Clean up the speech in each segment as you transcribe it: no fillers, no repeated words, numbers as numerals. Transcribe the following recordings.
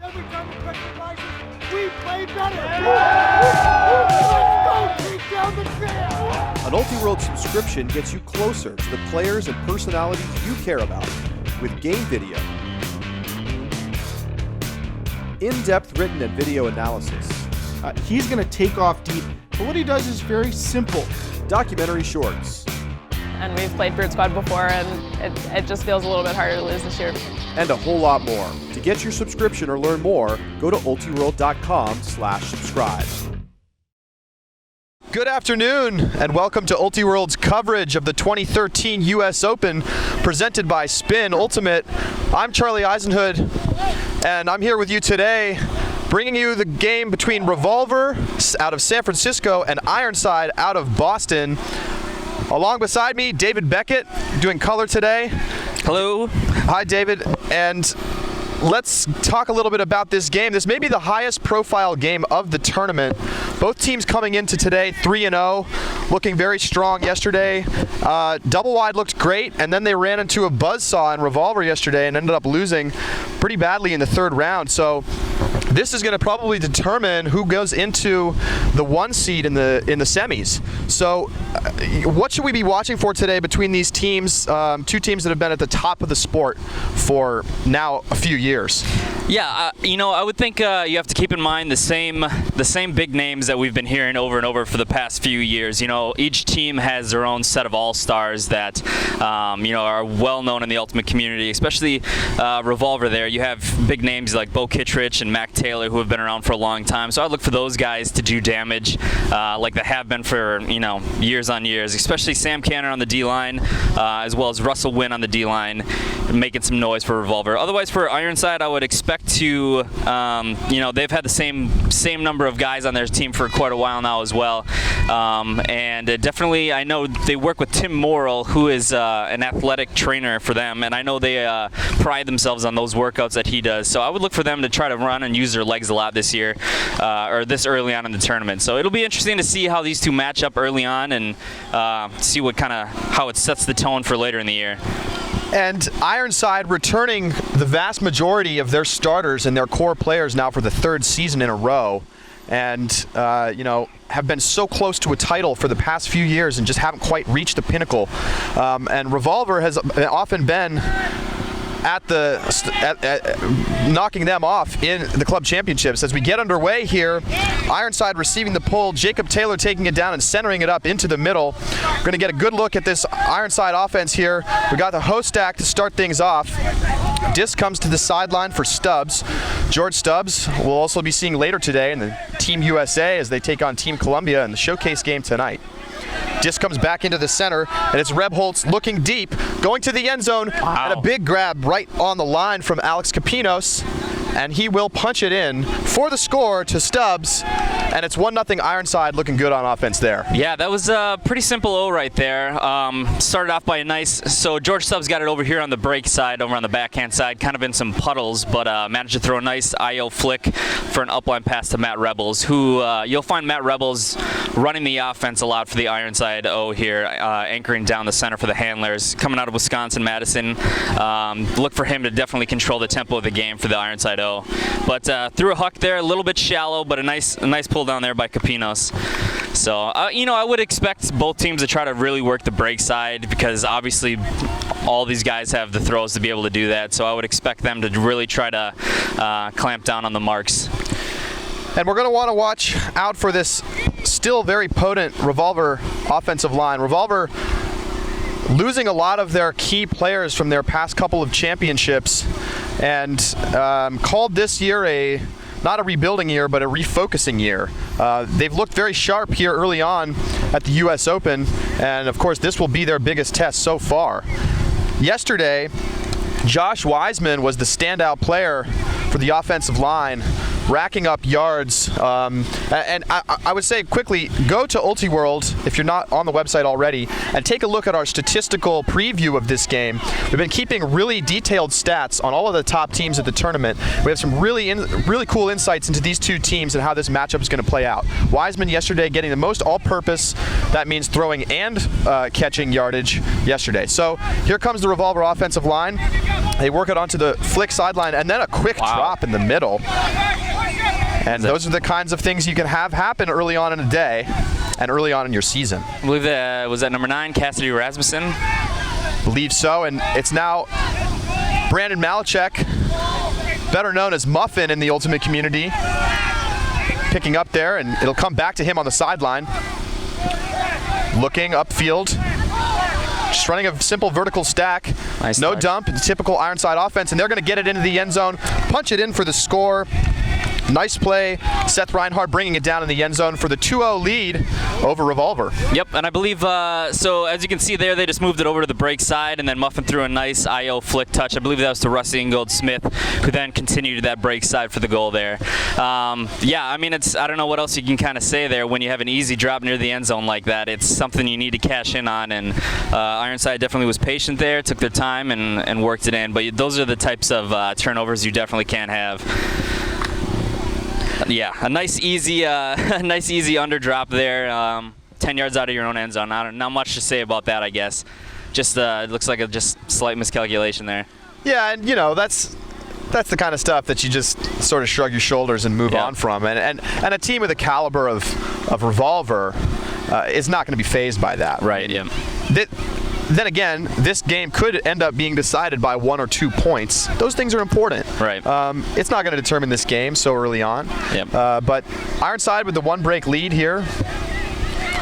Every time we press the prices, we play better. Let's go take down the trail. An Ultiworld subscription gets you closer to the players and personalities you care about with game video, in-depth written and video analysis, He's going to take off deep, but what he does is very simple. documentary shorts, And we've played Brute Squad before, and it just feels a little bit harder to lose this year. and a whole lot more. To get your subscription or learn more, go to ultiworld.com/subscribe. Good afternoon, and welcome to Ultiworld's coverage of the 2013 U.S. Open, presented by Spin Ultimate. I'm Charlie Eisenhood, and I'm here with you today, bringing you the game between Revolver out of San Francisco and Ironside out of Boston. Along beside me, David Beckett, doing color today. Hello. Hi, David, and let's talk a little bit about this game. This may be the highest profile game of the tournament. Both teams coming into today 3-0, looking very strong yesterday. Double wide looked great, and then they ran into a buzzsaw in Revolver yesterday and ended up losing pretty badly in the third round. So this is going to probably determine who goes into the 1 seed in the semis. So what should we be watching for today between these teams, two teams that have been at the top of the sport for now a few years? Yeah, I would think you have to keep in mind the same big names that we've been hearing over and over for the past few years. Each team has their own set of all-stars that are well known in the Ultimate community, especially Revolver there. You have big names like Bo Kittredge and Mac Taylor who have been around for a long time. So I'd look for those guys to do damage like they have been for years on years, especially Sam Canner on the D-line as well as Russell Wynn on the D-line, making some noise for Revolver. Otherwise, for Ironside, I would expect to, they've had the same number of guys on their team for quite a while now as well. And definitely, I know they work with Tim Morrill, who is an athletic trainer for them, and I know they pride themselves on those workouts that he does. So I would look for them to try to run and use their legs a lot this year, or this early on in the tournament. So it'll be interesting to see how these two match up early on and see how it sets the tone for later in the year. And Ironside returning the vast majority of their starters and their core players now for the third season in a row, and have been so close to a title for the past few years and just haven't quite reached the pinnacle. And Revolver has often been at knocking them off in the club championships. As we get underway here, Ironside receiving the pull, Jacob Taylor taking it down and centering it up into the middle. We're going to get a good look at this Ironside offense here. We got the host stack to start things off. Disc comes to the sideline for Stubbs. George Stubbs we'll also be seeing later today in the Team USA as they take on Team Columbia in the showcase game tonight. Disc comes back into the center, and it's Rebholz looking deep, going to the end zone, and a big grab right on the line from Alex Capinos, and he will punch it in for the score to Stubbs, and it's 1-0 Ironside, looking good on offense there. Yeah, that was a pretty simple O right there. Started off by a so George Stubbs got it over here on the break side, over on the backhand side, kind of in some puddles, but managed to throw a nice IO flick for an upline pass to Matt Rebholz, who you'll find Matt Rebholz running the offense a lot for the Ironside O here, anchoring down the center for the handlers. Coming out of Wisconsin-Madison, look for him to definitely control the tempo of the game for the Ironside O. But threw a huck there, a little bit shallow, but a nice pull down there by Capinos. So, I would expect both teams to try to really work the break side because obviously all these guys have the throws to be able to do that. So I would expect them to really try to clamp down on the marks. And we're going to want to watch out for this still very potent Revolver offensive line. Revolver losing a lot of their key players from their past couple of championships, and called this year not a rebuilding year, but a refocusing year. They've looked very sharp here early on at the U.S. Open, and of course this will be their biggest test so far. Yesterday, Josh Wiseman was the standout player for the offensive line, racking up yards. And I would say quickly, go to Ultiworld if you're not on the website already and take a look at our statistical preview of this game. We've been keeping really detailed stats on all of the top teams at the tournament. We have some really cool insights into these two teams and how this matchup is going to play out. Wiseman yesterday getting the most all-purpose, that means throwing and catching yardage yesterday. So here comes the Revolver offensive line. They work it onto the flick sideline, and then a quick drop in the middle. And those are the kinds of things you can have happen early on in a day and early on in your season. I believe that was at number 9, Cassidy Rasmussen. Believe so, and it's now Brandon Malachek, better known as Muffin in the Ultimate community, picking up there, and it'll come back to him on the sideline. Looking upfield, just running a simple vertical stack. Nice no start. dump, typical Ironside offense, and they're going to get it into the end zone, punch it in for the score. Nice play. Seth Reinhardt bringing it down in the end zone for the 2-0 lead over Revolver. Yep, and I believe, so as you can see there, they just moved it over to the break side, and then Muffin threw a nice I.O. flick touch. I believe that was to Rusty Ingold-Smith, who then continued that break side for the goal there. Yeah, I mean, I don't know what else you can kind of say there when you have an easy drop near the end zone like that. It's something you need to cash in on, and Ironside definitely was patient there, took their time, and worked it in. But those are the types of turnovers you definitely can't have. Yeah, a nice easy underdrop there. 10 yards out of your own end zone. Not much to say about that, I guess. Just it looks like a just slight miscalculation there. Yeah, and that's the kind of stuff that you just sort of shrug your shoulders and move on from. And a team with the caliber of Revolver is not going to be fazed by that. Right. Yeah. Then again, this game could end up being decided by 1 or 2 points. Those things are important. Right. It's not going to determine this game so early on. Yep. But Ironside with the 1-break lead here.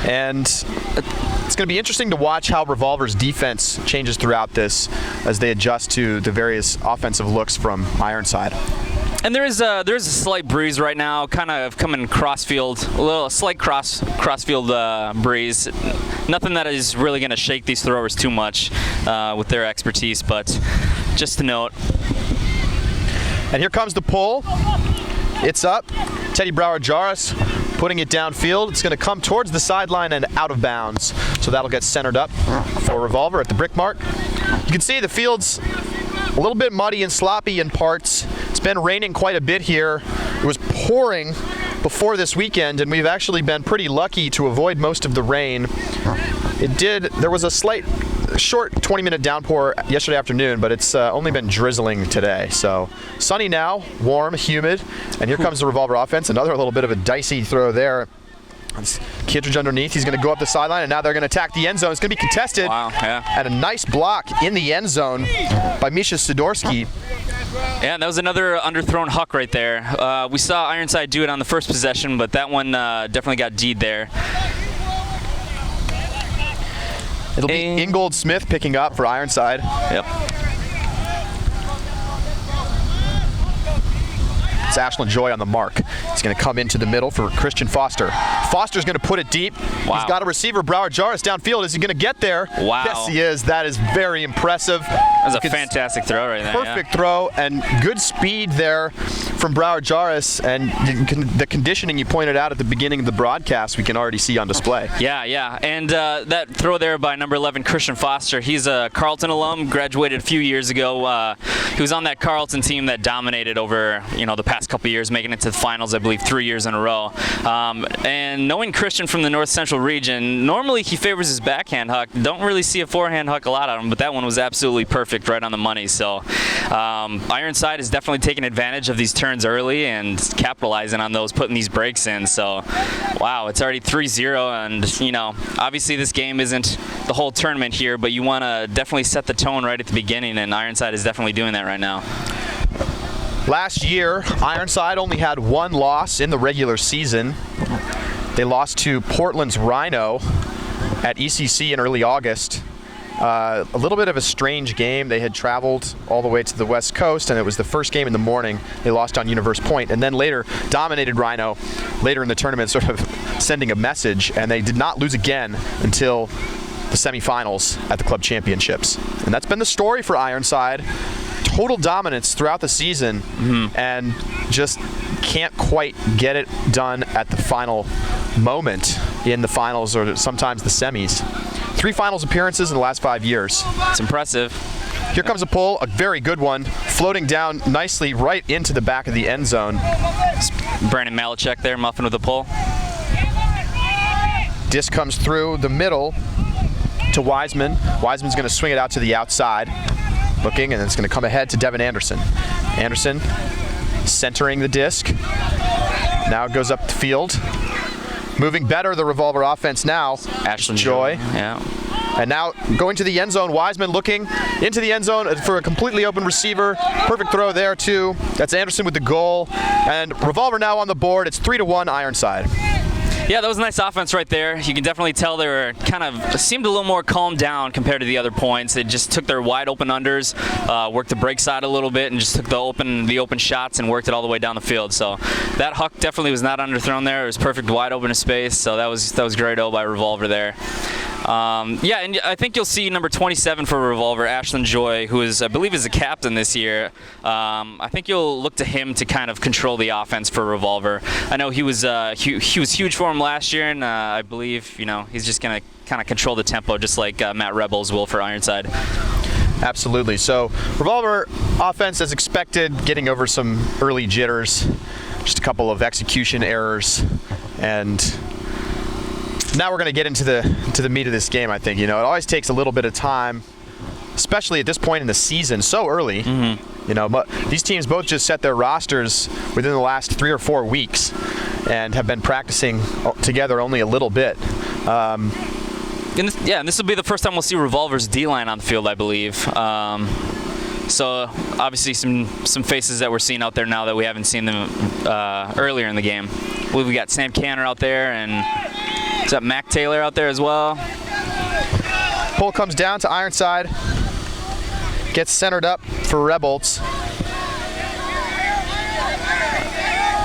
And it's going to be interesting to watch how Revolver's defense changes throughout this as they adjust to the various offensive looks from Ironside. And there's a slight breeze right now, kind of coming crossfield, a slight crossfield breeze. Nothing that is really going to shake these throwers too much with their expertise, but just to note. And here comes the pull. It's up. Teddy Brower-Jarvis putting it downfield. It's going to come towards the sideline and out of bounds. So that'll get centered up for Revolver at the brick mark. You can see the field's a little bit muddy and sloppy in parts. It's been raining quite a bit here. It was pouring before this weekend, and we've actually been pretty lucky to avoid most of the rain. There was a short 20-minute downpour yesterday afternoon, but it's only been drizzling today. So sunny now, warm, humid, and here comes the Revolver offense. Another little bit of a dicey throw there. Kittredge underneath. He's going to go up the sideline, and now they're going to attack the end zone. It's going to be contested. Wow, yeah. And a nice block in the end zone by Misha Sidorsky. Yeah, that was another underthrown huck right there. We saw Ironside do it on the first possession, but that one definitely got D'd there. It'll be Ingold-Smith picking up for Ironside. Yep. It's Ashlyn Joy on the mark. He's going to come into the middle for Christian Foster. Foster's going to put it deep. Wow. He's got a receiver, Brower-Jarvis, downfield. Is he going to get there? Wow. Yes, he is. That is very impressive. That was a fantastic throw right there. Perfect throw and good speed there from Brower-Jarvis, and the conditioning you pointed out at the beginning of the broadcast we can already see on display. Yeah. And that throw there by number 11, Christian Foster, he's a Carleton alum, graduated a few years ago. He was on that Carleton team that dominated over the past couple of years, making it to the finals, I believe, 3 years in a row. And knowing Christian from the North Central region, normally he favors his backhand huck. Don't really see a forehand huck a lot out of him, but that one was absolutely perfect, right on the money. So Ironside is definitely taking advantage of these turns early and capitalizing on those, putting these breaks in. So, wow, it's already 3-0, and obviously this game isn't the whole tournament here, but you want to definitely set the tone right at the beginning, and Ironside is definitely doing that right now. Last year, Ironside only had 1 loss in the regular season. They lost to Portland's Rhino at ECC in early August. A little bit of a strange game. They had traveled all the way to the West Coast, and it was the first game in the morning. They lost on Universe Point, and then later dominated Rhino later in the tournament, sort of sending a message, and they did not lose again until the semifinals at the club championships. And that's been the story for Ironside. Total dominance throughout the season, and just can't quite get it done at the final moment in the finals or sometimes the semis. 3 finals appearances in the last 5 years. It's impressive. Here comes a pull, a very good one, floating down nicely right into the back of the end zone. Brandon Malachek there, Muffin with a pull. Disc comes through the middle to Wiseman. Wiseman's going to swing it out to the outside. looking, and it's going to come ahead to Devin Anderson. Anderson centering the disc. Now it goes up the field. Moving better, the Revolver offense now. Ashland Joy. Yeah. And now going to the end zone. Wiseman looking into the end zone for a completely open receiver. Perfect throw there, too. That's Anderson with the goal. And Revolver now on the board. It's 3-1 Ironside. Yeah, that was a nice offense right there. You can definitely tell they were kind of seemed a little more calmed down compared to the other points. They just took their wide open unders, worked the break side a little bit, and just took the open shots and worked it all the way down the field. So that huck definitely was not underthrown there. It was perfect wide open space. So that was great by Revolver there. Yeah, and I think you'll see number 27 for Revolver, Ashland Joy, who is, I believe, is the captain this year. I think you'll look to him to kind of control the offense for Revolver. I know he was huge for him last year, and I believe he's just going to kind of control the tempo, just like Matt Rebels will for Ironside. Absolutely. So Revolver offense, as expected, getting over some early jitters, just a couple of execution errors, and now we're going to get into the meat of this game. I think it always takes a little bit of time, especially at this point in the season, so early. But these teams both just set their rosters within the last 3 or 4 weeks, and have been practicing together only a little bit. And this will be the first time we'll see Revolver's D-line on the field, I believe. So obviously some faces that we're seeing out there now that we haven't seen them earlier in the game. I believe we got Sam Canner out there, and is that Mac Taylor out there as well? Pull comes down to Ironside. Gets centered up for Rebels.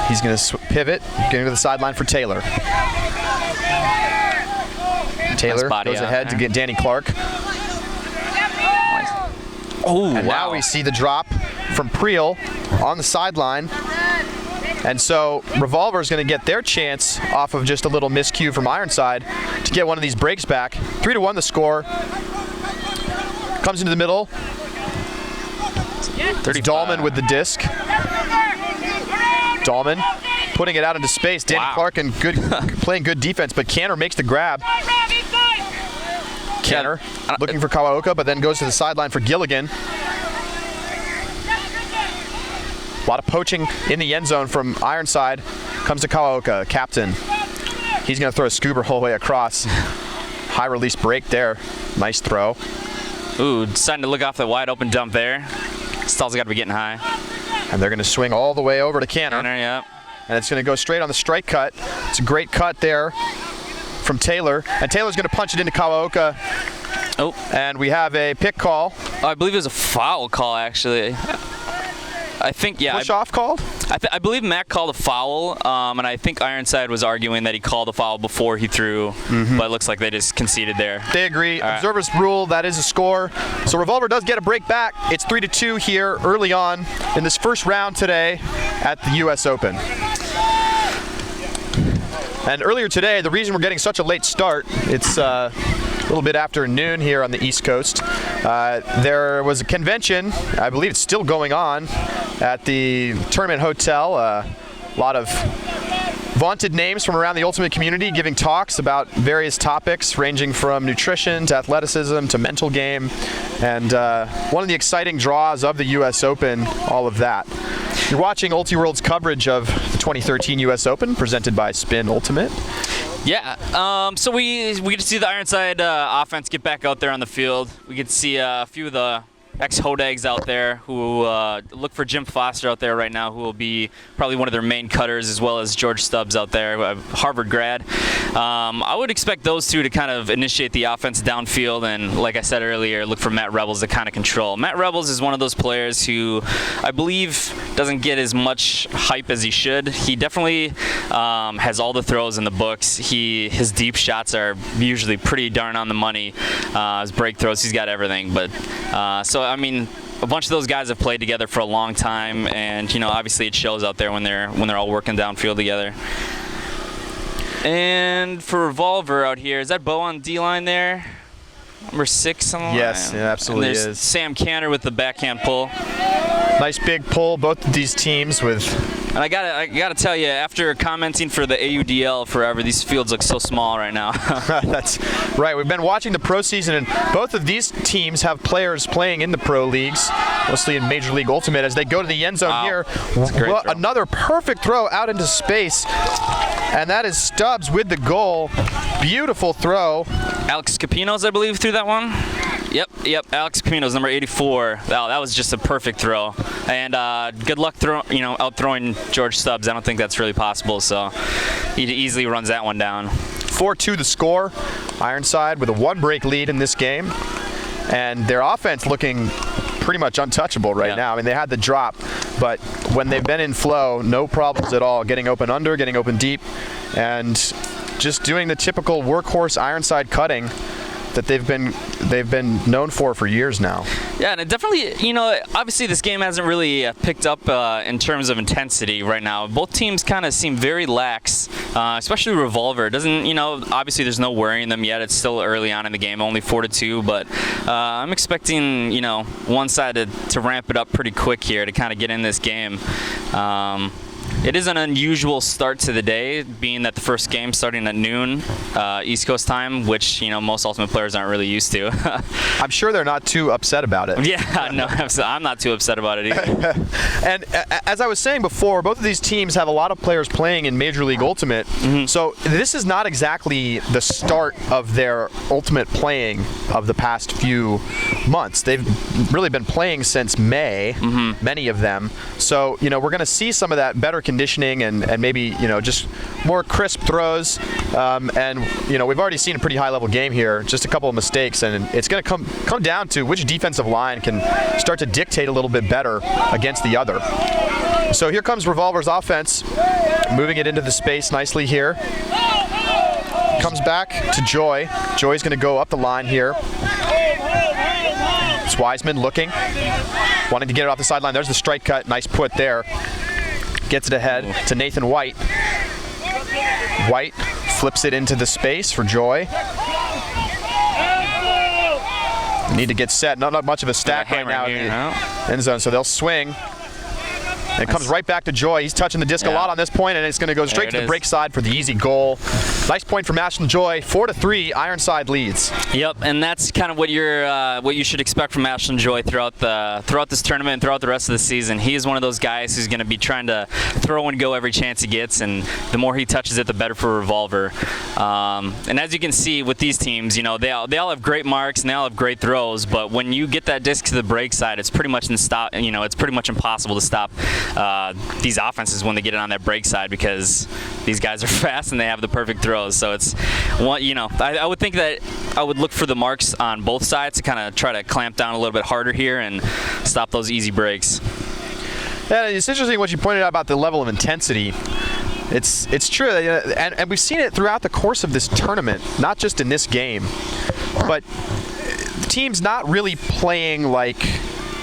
He's going to pivot, getting to the sideline for Taylor. Taylor goes ahead to get Danny Clark. Oh, and now we see the drop from Priel on the sideline. And so Revolver is going to get their chance off of just a little miscue from Ironside to get one of these breaks back. 3-1 the score. Comes into the middle. It's Dahlman with the disc. Dahlman putting it out into space. Danny Clark and playing good defense, but Canner makes the grab. Canner looking for Kawaoka, but then goes to the sideline for Gilligan. A lot of poaching in the end zone from Ironside. Comes to Kawaoka, captain. He's going to throw a scuba whole way across. High release break there. Nice throw. Ooh, deciding to look off the wide open dump there. Stall's got to be getting high. And they're going to swing all the way over to Canner. Yeah. And it's going to go straight on the strike cut. It's a great cut there from Taylor. And Taylor's going to punch it into Kawaoka. Oh. And we have a pick call. Oh, I believe it was a foul call, actually. I think, yeah. Push off called? I believe Mac called a foul, and I think Ironside was arguing that he called a foul before he threw, but it looks like they just conceded there. They agree. All right. Observers rule that is a score. So Revolver does get a break back. It's 3-2 here early on in this first round today at the U.S. Open. And earlier today, the reason we're getting such a late start, it's a little bit after noon here on the East Coast. There was a convention, I believe it's still going on, at the Tournament Hotel. A lot of vaunted names from around the Ultimate community giving talks about various topics ranging from nutrition to athleticism to mental game. And one of the exciting draws of the U.S. Open, all of that. You're watching UltiWorld's coverage of the 2013 U.S. Open presented by Spin Ultimate. Yeah, so we get to see the Ironside offense get back out there on the field. We get to see a few of the ex-Hodags out there who look for Jim Foster out there right now, who will be probably one of their main cutters, as well as George Stubbs out there, a Harvard grad. I would expect those two to kind of initiate the offense downfield, and like I said earlier, look for Matt Rebels to kind of control. Matt Rebels is one of those players who I believe doesn't get as much hype as he should. He definitely has all the throws in the books. His deep shots are usually pretty darn on the money. His break throws, he's got everything. But so I mean, a bunch of those guys have played together for a long time, and obviously it shows out there when they're all working downfield together. And for Revolver out here, is that Bo on D-line there? Number 6 on the line? Yes, it absolutely and there's is. Sam Canner with the backhand pull. Nice big pull, both of these teams with And I gotta tell you, after commenting for the AUDL forever, these fields look so small right now. That's right. We've been watching the pro season, and both of these teams have players playing in the pro leagues, mostly in Major League Ultimate, as they go to the end zone here. Another perfect throw out into space, and that is Stubbs with the goal. Beautiful throw. Alex Capinos, I believe, threw that one. Yep. Alex Capinos, number 84. Wow, that was just a perfect throw. And good luck out throwing George Stubbs. I don't think that's really possible. So he easily runs that one down. 4-2 the score. Ironside with a 1-break lead in this game, and their offense looking pretty much untouchable right now. I mean, they had the drop, but when they've been in flow, no problems at all. Getting open under, getting open deep, and just doing the typical workhorse Ironside cutting that they've been known for years now. Yeah, and it definitely, obviously this game hasn't really picked up in terms of intensity right now. Both teams kind of seem very lax, especially Revolver. It doesn't, obviously there's no worrying them yet. It's still early on in the game, only 4-2, but I'm expecting, one side to ramp it up pretty quick here to kind of get in this game. It is an unusual start to the day, being that the first game starting at noon East Coast time, which most Ultimate players aren't really used to. I'm sure they're not too upset about it. Yeah, no, I'm not too upset about it either. And as I was saying before, both of these teams have a lot of players playing in Major League Ultimate, so this is not exactly the start of their Ultimate playing of the past few months. They've really been playing since May, many of them. So we're going to see some of that better conditioning and maybe just more crisp throws, and we've already seen a pretty high level game here, just a couple of mistakes, and it's going to come down to which defensive line can start to dictate a little bit better against the other. So here comes Revolver's offense, moving it into the space nicely here. Comes back to Joy. Joy's going to go up the line here. It's Wiseman looking, wanting to get it off the sideline. There's the strike cut, nice put there. Gets it ahead to Nathan White. White flips it into the space for Joy. Need to get set. Not much of a stack right now in the end zone, so they'll swing. And it comes right back to Joy. He's touching the disc a lot on this point, and it's going to go straight to the break side for the easy goal. Nice point from Ashton Joy. 4-3, Ironside leads. Yep, and that's kind of what you should expect from Ashton Joy throughout this tournament and throughout the rest of the season. He is one of those guys who's going to be trying to throw and go every chance he gets, and the more he touches it, the better for Revolver. And as you can see with these teams, they all have great marks and they all have great throws, but when you get that disc to the break side, it's pretty much it's pretty much impossible to stop these offenses when they get it on that break side, because these guys are fast and they have the perfect throws. So it's one, I would think that I would look for the marks on both sides to kind of try to clamp down a little bit harder here and stop those easy breaks. Yeah, it's interesting what you pointed out about the level of intensity. It's true, and we've seen it throughout the course of this tournament, not just in this game, but teams not really playing like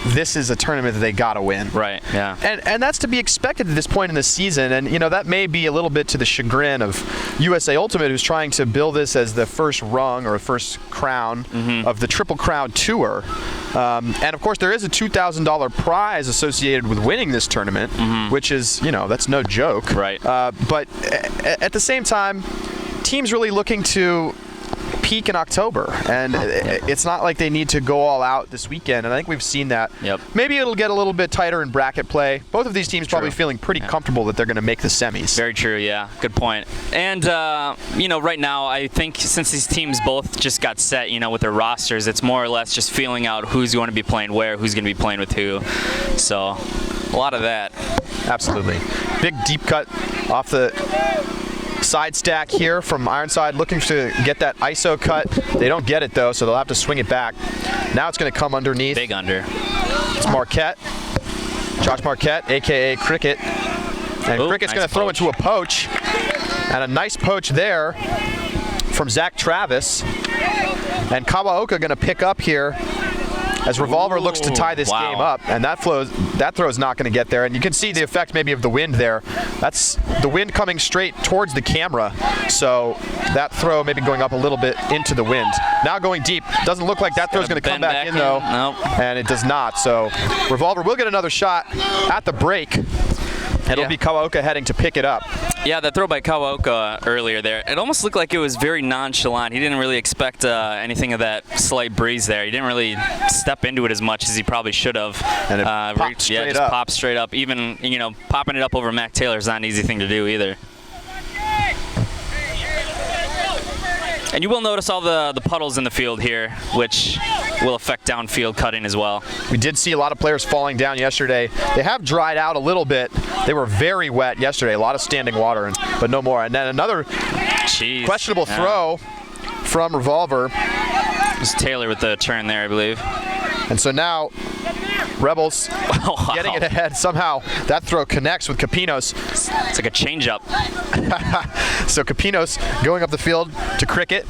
this is a tournament that they gotta win. Right, yeah. And that's to be expected at this point in the season, and that may be a little bit to the chagrin of USA Ultimate, who's trying to build this as the first rung or first crown of the Triple Crown Tour. And of course there is a $2,000 prize associated with winning this tournament, which is, that's no joke. Right. But at the same time, teams really looking to peak in October, and it's not like they need to go all out this weekend, and I think we've seen that. Yep. Maybe it'll get a little bit tighter in bracket play. Both of these teams probably feeling pretty comfortable that they're going to make the semis. Very true, yeah. Good point. And, right now, I think since these teams both just got set, with their rosters, it's more or less just feeling out who's going to be playing where, who's going to be playing with who. So, a lot of that. Absolutely. Big deep cut off the side stack here from Ironside, looking to get that ISO cut. They don't get it though, so they'll have to swing it back. Now it's going to come underneath. Big under. It's Marquette. Josh Marquette, aka Cricket. And Cricket's going to throw into a poach. And a nice poach there from Zach Travis. And Kawaoka going to pick up here as Revolver looks to tie this game up, and that throw is not going to get there. And you can see the effect maybe of the wind there. That's the wind coming straight towards the camera, so that throw maybe going up a little bit into the wind. Now going deep. Doesn't look like that throw's going to come back in though. Nope. And it does not. So Revolver will get another shot at the break. It'll be Kawaoka heading to pick it up. Yeah, that throw by Kawaoka earlier there, it almost looked like it was very nonchalant. He didn't really expect anything of that slight breeze there. He didn't really step into it as much as he probably should have. And it popped straight just up. popped straight up. Even, popping it up over Mac Taylor is not an easy thing to do either. And you will notice all the puddles in the field here, which will affect downfield cutting as well. We did see a lot of players falling down yesterday. They have dried out a little bit. They were very wet yesterday, a lot of standing water, but no more. And then another questionable throw from Revolver. It was Taylor with the turn there, I believe. And so now Rebels getting it ahead. Somehow that throw connects with Capinos. It's like a changeup. So Capinos going up the field to Cricket.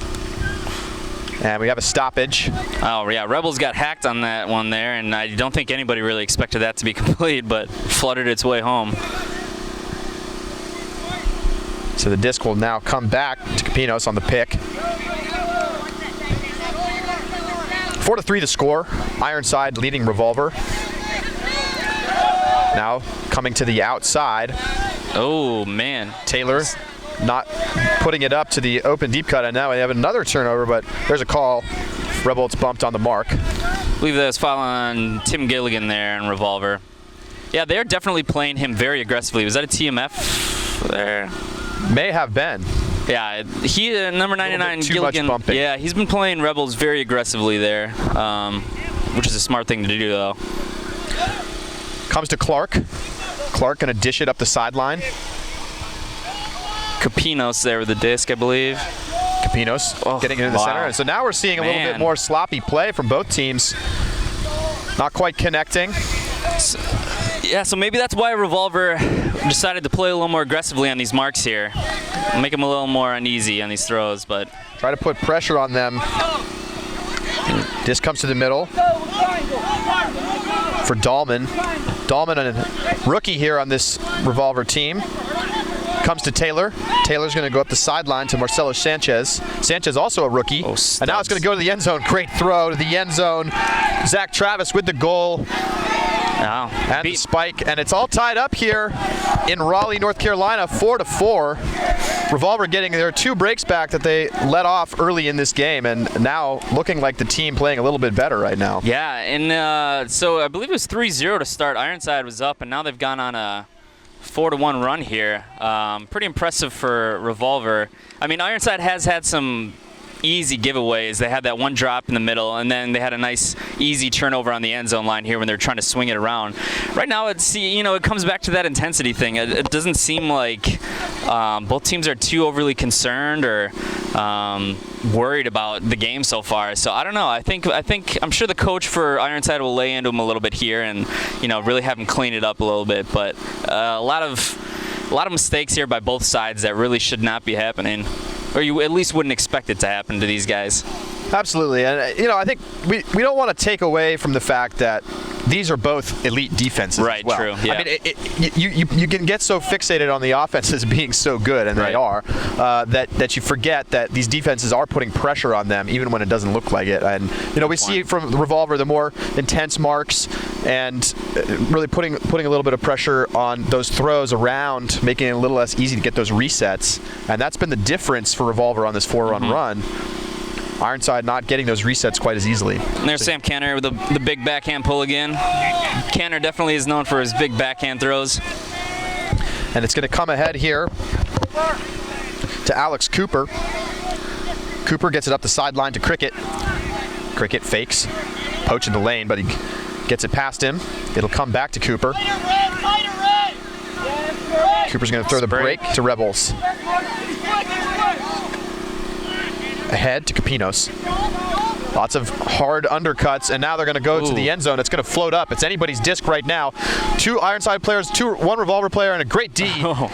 And we have a stoppage. Oh, yeah. Rebels got hacked on that one there, and I don't think anybody really expected that to be complete, but fluttered its way home. So the disc will now come back to Capinos on the pick. 4-3 the score. Ironside leading Revolver. Now coming to the outside. Oh, man. Taylor not putting it up to the open deep cut, and now we have another turnover, but there's a call. Rebels bumped on the mark. I believe that was following Tim Gilligan there in Revolver. Yeah, they're definitely playing him very aggressively. Was that a TMF there? May have been. Yeah, he number 99 too Gilligan. much bumping. Yeah, he's been playing Rebels very aggressively there, which is a smart thing to do though. Comes to Clark. Clark gonna dish it up the sideline. Capinos there with the disc, I believe. Capinos getting it in the center. And so now we're seeing a little bit more sloppy play from both teams. Not quite connecting. Yeah, so maybe that's why Revolver decided to play a little more aggressively on these marks here. Make them a little more uneasy on these throws, but try to put pressure on them. Disc comes to the middle for Dahlman. Dahlman, a rookie here on this Revolver team. Comes to Taylor. Taylor's going to go up the sideline to Marcelo Sanchez. Sanchez also a rookie. Oh, and now it's going to go to the end zone. Great throw to the end zone. Zach Travis with the goal. And the spike. And it's all tied up here in Raleigh, North Carolina, 4-4. Revolver getting their 2 breaks back that they let off early in this game, and now looking like the team playing a little bit better right now. Yeah, and so I believe it was 3-0 to start. Ironside was up, and now they've gone on a 4-1 run here. Pretty impressive for Revolver. I mean, Ironside has had some easy giveaways. They had that one drop in the middle, and then they had a nice easy turnover on the end zone line here when they're trying to swing it around. Right now, it comes back to that intensity thing. It doesn't seem like both teams are too overly concerned or worried about the game so far. So I don't know. I'm sure the coach for Ironside will lay into him a little bit here and really have him clean it up a little bit. But a lot of mistakes here by both sides that really should not be happening. Or you at least wouldn't expect it to happen to these guys. Absolutely. And, I think we don't want to take away from the fact that these are both elite defenses right, as well. True. Yeah. I mean, you can get so fixated on the offenses being so good, and they are, that you forget that these defenses are putting pressure on them even when it doesn't look like it. And, we see from the Revolver the more intense marks and really putting a little bit of pressure on those throws around, making it a little less easy to get those resets. And that's been the difference for Revolver on this 4-run run. Ironside not getting those resets quite as easily. And there's Sam Canner with the big backhand pull again. Canner definitely is known for his big backhand throws. And it's going to come ahead here to Alex Cooper. Cooper gets it up the sideline to Cricket. Cricket fakes, poaching the lane, but he gets it past him. It'll come back to Cooper. Cooper's going to throw the break to Rebels. Ahead to Capinos. Lots of hard undercuts, and now they're going to go to the end zone. It's going to float up. It's anybody's disc right now. 2 Ironside players, 1 Revolver player, and a great D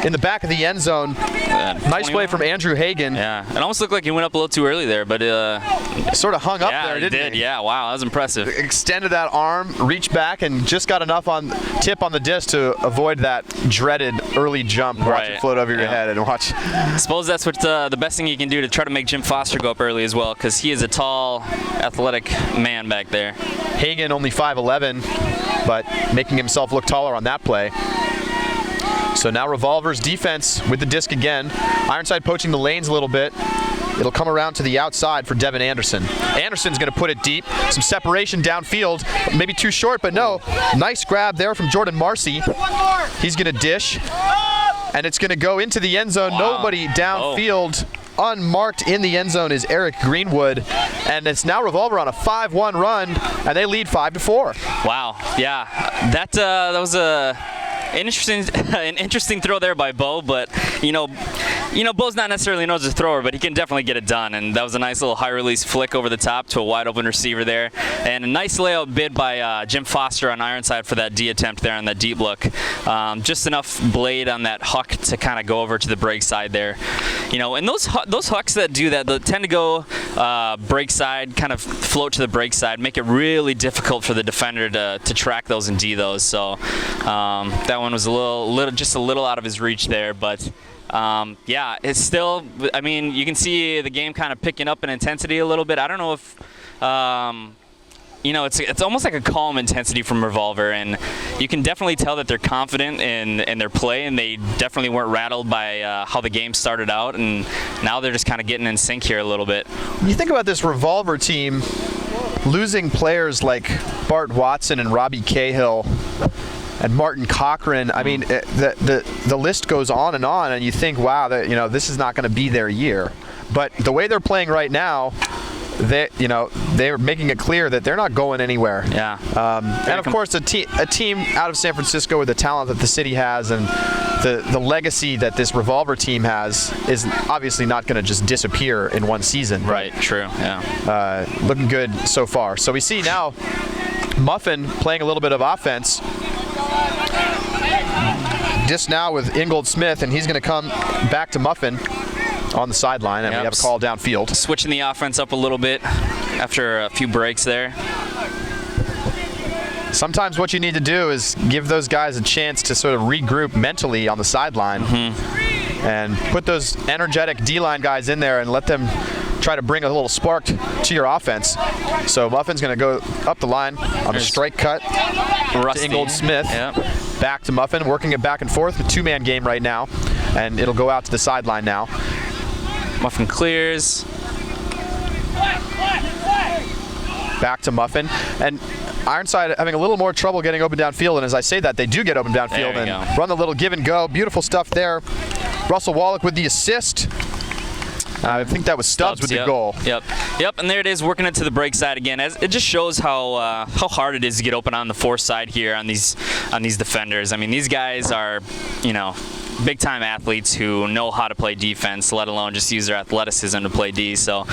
in the back of the end zone. Nice play from Andrew Hagan. Yeah, it almost looked like he went up a little too early there, but sort of hung up there, didn't he? Yeah, wow, that was impressive. Extended that arm, reached back, and just got enough on tip on the disc to avoid that dreaded early jump. Watch it float over your head and watch. I suppose that's what the best thing you can do to try to make Jim Foster go up early as well, because he is a tall, athletic man back there. Hagan only 5'11", but making himself look taller on that play. So now Revolver's defense with the disc again. Ironside poaching the lanes a little bit. It'll come around to the outside for Devin Anderson. Anderson's going to put it deep. Some separation downfield. Maybe too short, but no. Nice grab there from Jordan Marcy. He's going to dish. And it's going to go into the end zone. Wow. Nobody downfield. Unmarked in the end zone is Eric Greenwood. And it's now Revolver on a 5-1 run, and they lead 5-4. Wow. Yeah. That was an interesting throw there by Bo, but Bo's not necessarily knows a thrower, but he can definitely get it done. And that was a nice little high release flick over the top to a wide open receiver there, and a nice layout bid by Jim Foster on Ironside for that D attempt there on that deep look. Just enough blade on that huck to kind of go over to the break side there. And those hucks that do that, they tend to go break side, kind of float to the break side, make it really difficult for the defender to track those and D those. So that one was just a little out of his reach there, but yeah, it's still, I mean, you can see the game kind of picking up in intensity a little bit. I don't know if, it's almost like a calm intensity from Revolver, and you can definitely tell that they're confident in their play, and they definitely weren't rattled by how the game started out, and now they're just kind of getting in sync here a little bit. When you think about this Revolver team, losing players like Bart Watson and Robbie Cahill and Martin Cochran, I mean, the list goes on, and you think, wow, this is not going to be their year. But the way they're playing right now, they're making it clear that they're not going anywhere. Yeah. And of course, a team out of San Francisco with the talent that the city has and the legacy that this Revolver team has is obviously not going to just disappear in one season. Right. True. Yeah. Looking good so far. So we see now Muffin playing a little bit of offense. Just now with Ingold Smith, and he's going to come back to Muffin on the sideline, and we have a call downfield. Switching the offense up a little bit after a few breaks there. Sometimes what you need to do is give those guys a chance to sort of regroup mentally on the sideline and put those energetic D-line guys in there and let them try to bring a little spark to your offense. So Muffin's going to go up the line on a strike cut to Ingold Smith. Yep. Back to Muffin, working it back and forth. A two-man game right now, and it'll go out to the sideline now. Muffin clears. Back to Muffin. And Ironside having a little more trouble getting open downfield, and as I say that, they do get open downfield and run the little give and go. Beautiful stuff there. Russell Wallach with the assist. I think that was Stubbs with the goal. Yep, and there it is, working it to the break side again. It just shows how hard it is to get open on the force side here on these defenders. I mean, these guys are, big-time athletes who know how to play defense, let alone just use their athleticism to play D. So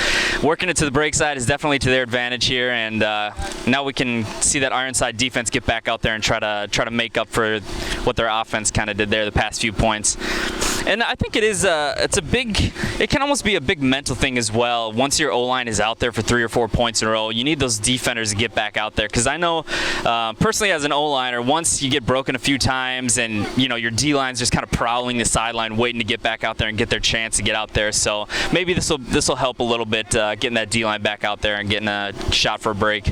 working it to the break side is definitely to their advantage here, and now we can see that Ironside defense get back out there and try to make up for what their offense kind of did there the past few points. And I think it can almost be a big mental thing as well. Once your O-line is out there for 3 or 4 points in a row, you need those defenders to get back out there. Because I know, personally as an O-liner, once you get broken a few times and, your D-line's just kind of prowling the sideline, waiting to get back out there and get their chance to get out there. So maybe this will help a little bit, getting that D-line back out there and getting a shot for a break.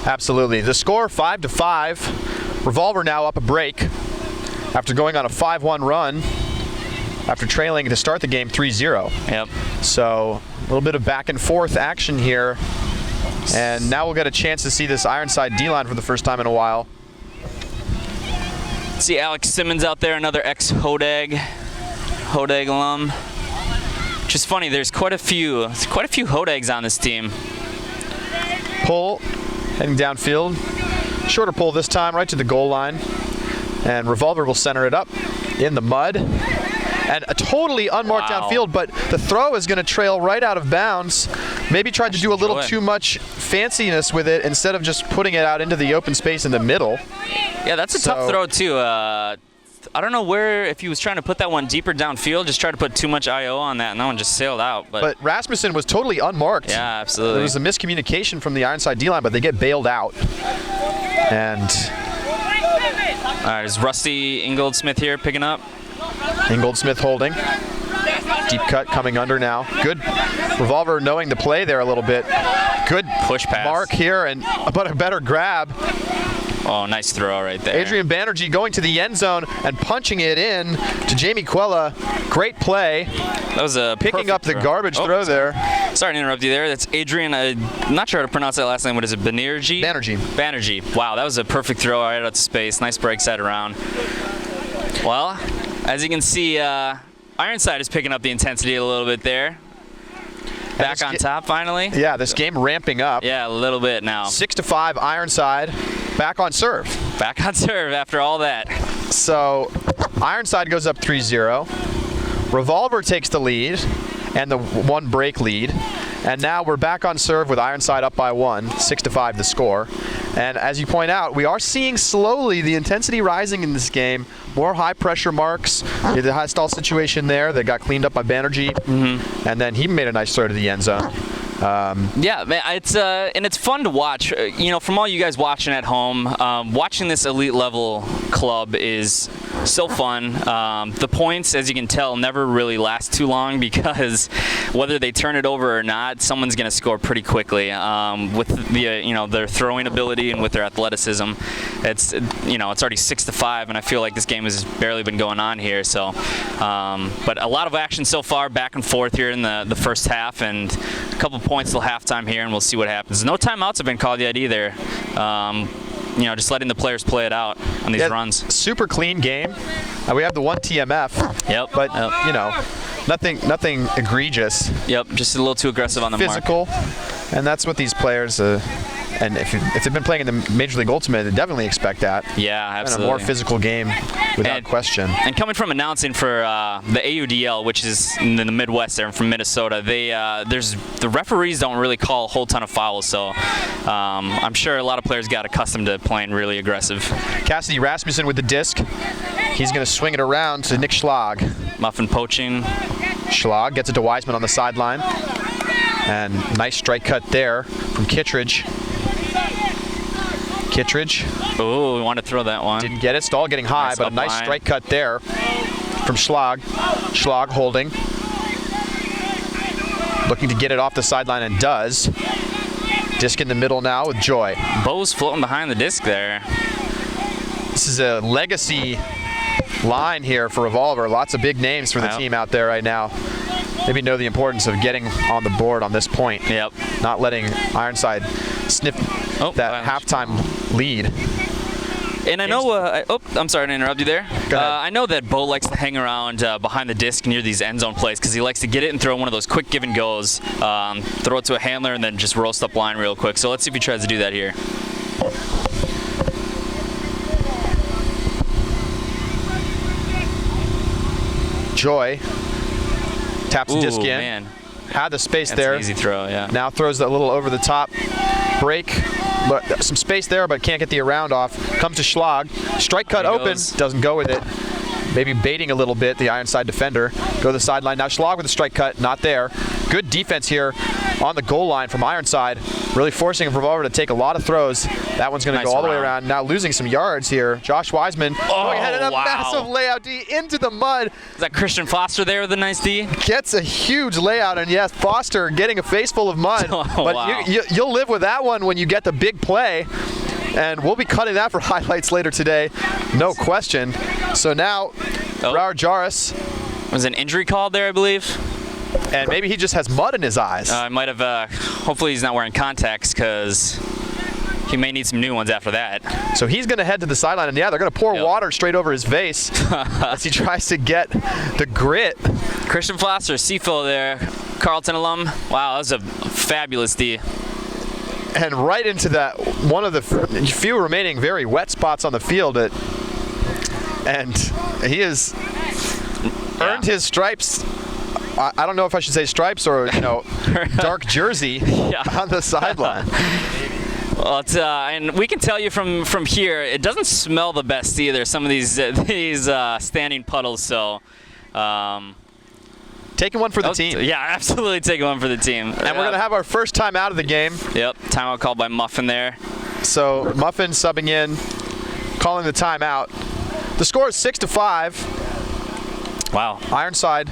Absolutely. The score 5-5. Revolver now up a break after going on a 5-1 run. After trailing to start the game 3-0. Yep. So a little bit of back and forth action here. And now we'll get a chance to see this Ironside D-line for the first time in a while. See Alex Simmons out there, another ex-Hodag alum. Which is funny, there's quite a few Hodags on this team. Pull, heading downfield. Shorter pull this time, right to the goal line. And Revolver will center it up in the mud. And a totally unmarked downfield, but the throw is going to trail right out of bounds. Maybe tried to do a little too much fanciness with it instead of just putting it out into the open space in the middle. Yeah, that's a tough throw too. I don't know if he was trying to put that one deeper downfield, just tried to put too much IO on that, and that one just sailed out. But Rasmussen was totally unmarked. Yeah, absolutely. There was a miscommunication from the Ironside D-line, but they get bailed out. And all right, is Rusty Ingold Smith here picking up? Ingold Smith holding. Deep cut coming under now. Good Revolver knowing the play there a little bit. Good push pass. Mark here, but a better grab Oh, nice throw right there. Adrian Banerjee going to the end zone and punching it in to Jamie Quella. Great play. That was a picking up the garbage throw there. Sorry to interrupt you there. That's Adrian. I'm not sure how to pronounce that last name. What is it? Banerjee? Banerjee. Wow, that was a perfect throw right out to space. Nice break side around. Well, as you can see, Ironside is picking up the intensity a little bit there. Back on top finally. Yeah, this game ramping up. Yeah, a little bit now. 6-5 Ironside. Back on serve. Back on serve after all that. So Ironside goes up 3-0. Revolver takes the lead and the 1 break lead. And now we're back on serve with Ironside up by 1, 6-5 the score. And as you point out, we are seeing slowly the intensity rising in this game. More high pressure marks. The high stall situation there that got cleaned up by Banerjee. And then he made a nice throw to the end zone. Yeah, man, it's fun to watch. You know, from all you guys watching at home, watching this elite level club is so fun. The points, as you can tell, never really last too long because whether they turn it over or not, someone's going to score pretty quickly. With the their throwing ability and with their athleticism, it's already 6-5, and I feel like this game has barely been going on here. So, but a lot of action so far, back and forth here in the first half, and a couple points till halftime here, and we'll see what happens. No timeouts have been called yet either. Just letting the players play it out on these runs. Super clean game. We have the 1 TMF. Yep. But nothing egregious. Yep. Just a little too aggressive on the physical, mark. And that's what these players. And if they've been playing in the Major League Ultimate, they definitely expect that. Yeah, absolutely. And a more physical game, without question. And coming from announcing for the AUDL, which is in the Midwest there, from Minnesota, the referees don't really call a whole ton of fouls, so I'm sure a lot of players got accustomed to playing really aggressive. Cassidy Rasmussen with the disc. He's going to swing it around to Nick Schlag. Muffin poaching. Schlag gets it to Wiseman on the sideline. And nice strike cut there from Kittredge. Oh, we want to throw that one. Didn't get it. Stahl getting high, but a nice strike cut there from Schlag. Schlag holding. Looking to get it off the sideline and does. Disc in the middle now with Joy. Bo's floating behind the disc there. This is a legacy line here for Revolver. Lots of big names for the team out there right now. Maybe know the importance of getting on the board on this point. Yep. Not letting Ironside sniff that halftime lead. And I know, I'm sorry to interrupt you there. I know that Bo likes to hang around behind the disc near these end zone plays because he likes to get it and throw one of those quick give and goes, throw it to a handler and then just roast up line real quick. So let's see if he tries to do that here. Joy taps the disc in. Man. Had the space That's there. An easy throw, yeah. Now throws that little over the top break. Some space there, but can't get the around off. Comes to Schlag. Strike cut open. Doesn't go with it. Maybe baiting a little bit, the Ironside defender. Go to the sideline. Now Schlag with the strike cut. Not there. Good defense here on the goal line from Ironside. Really forcing Revolver to take a lot of throws. That one's going to go all the way around. Now losing some yards here. Josh Wiseman going ahead in a massive layout D into the mud. Is that Christian Foster there with a nice D? Gets a huge layout, and yes, Foster getting a face full of mud. But you'll live with that one when you get the big play. And we'll be cutting that for highlights later today, no question. So now, Raul Jaris. Was an injury called there, I believe? And maybe he just has mud in his eyes. I might have, hopefully he's not wearing contacts because he may need some new ones after that. So he's going to head to the sideline, and yeah, they're going to pour water straight over his face as he tries to get the grit. Christian Foster, Seafill there, Carleton alum. Wow, that was a fabulous D. And right into that one of the few remaining very wet spots on the field. And he has earned his stripes. I don't know if I should say stripes or dark jersey on the sideline. Well, and we can tell you from here, it doesn't smell the best either. Some of these standing puddles. So. Taking one for the team. Yeah, absolutely taking one for the team. And we're going to have our first time out of the game. Yep, timeout called by Muffin there. So Muffin subbing in, calling the timeout. The score is 6-5. Wow. Ironside.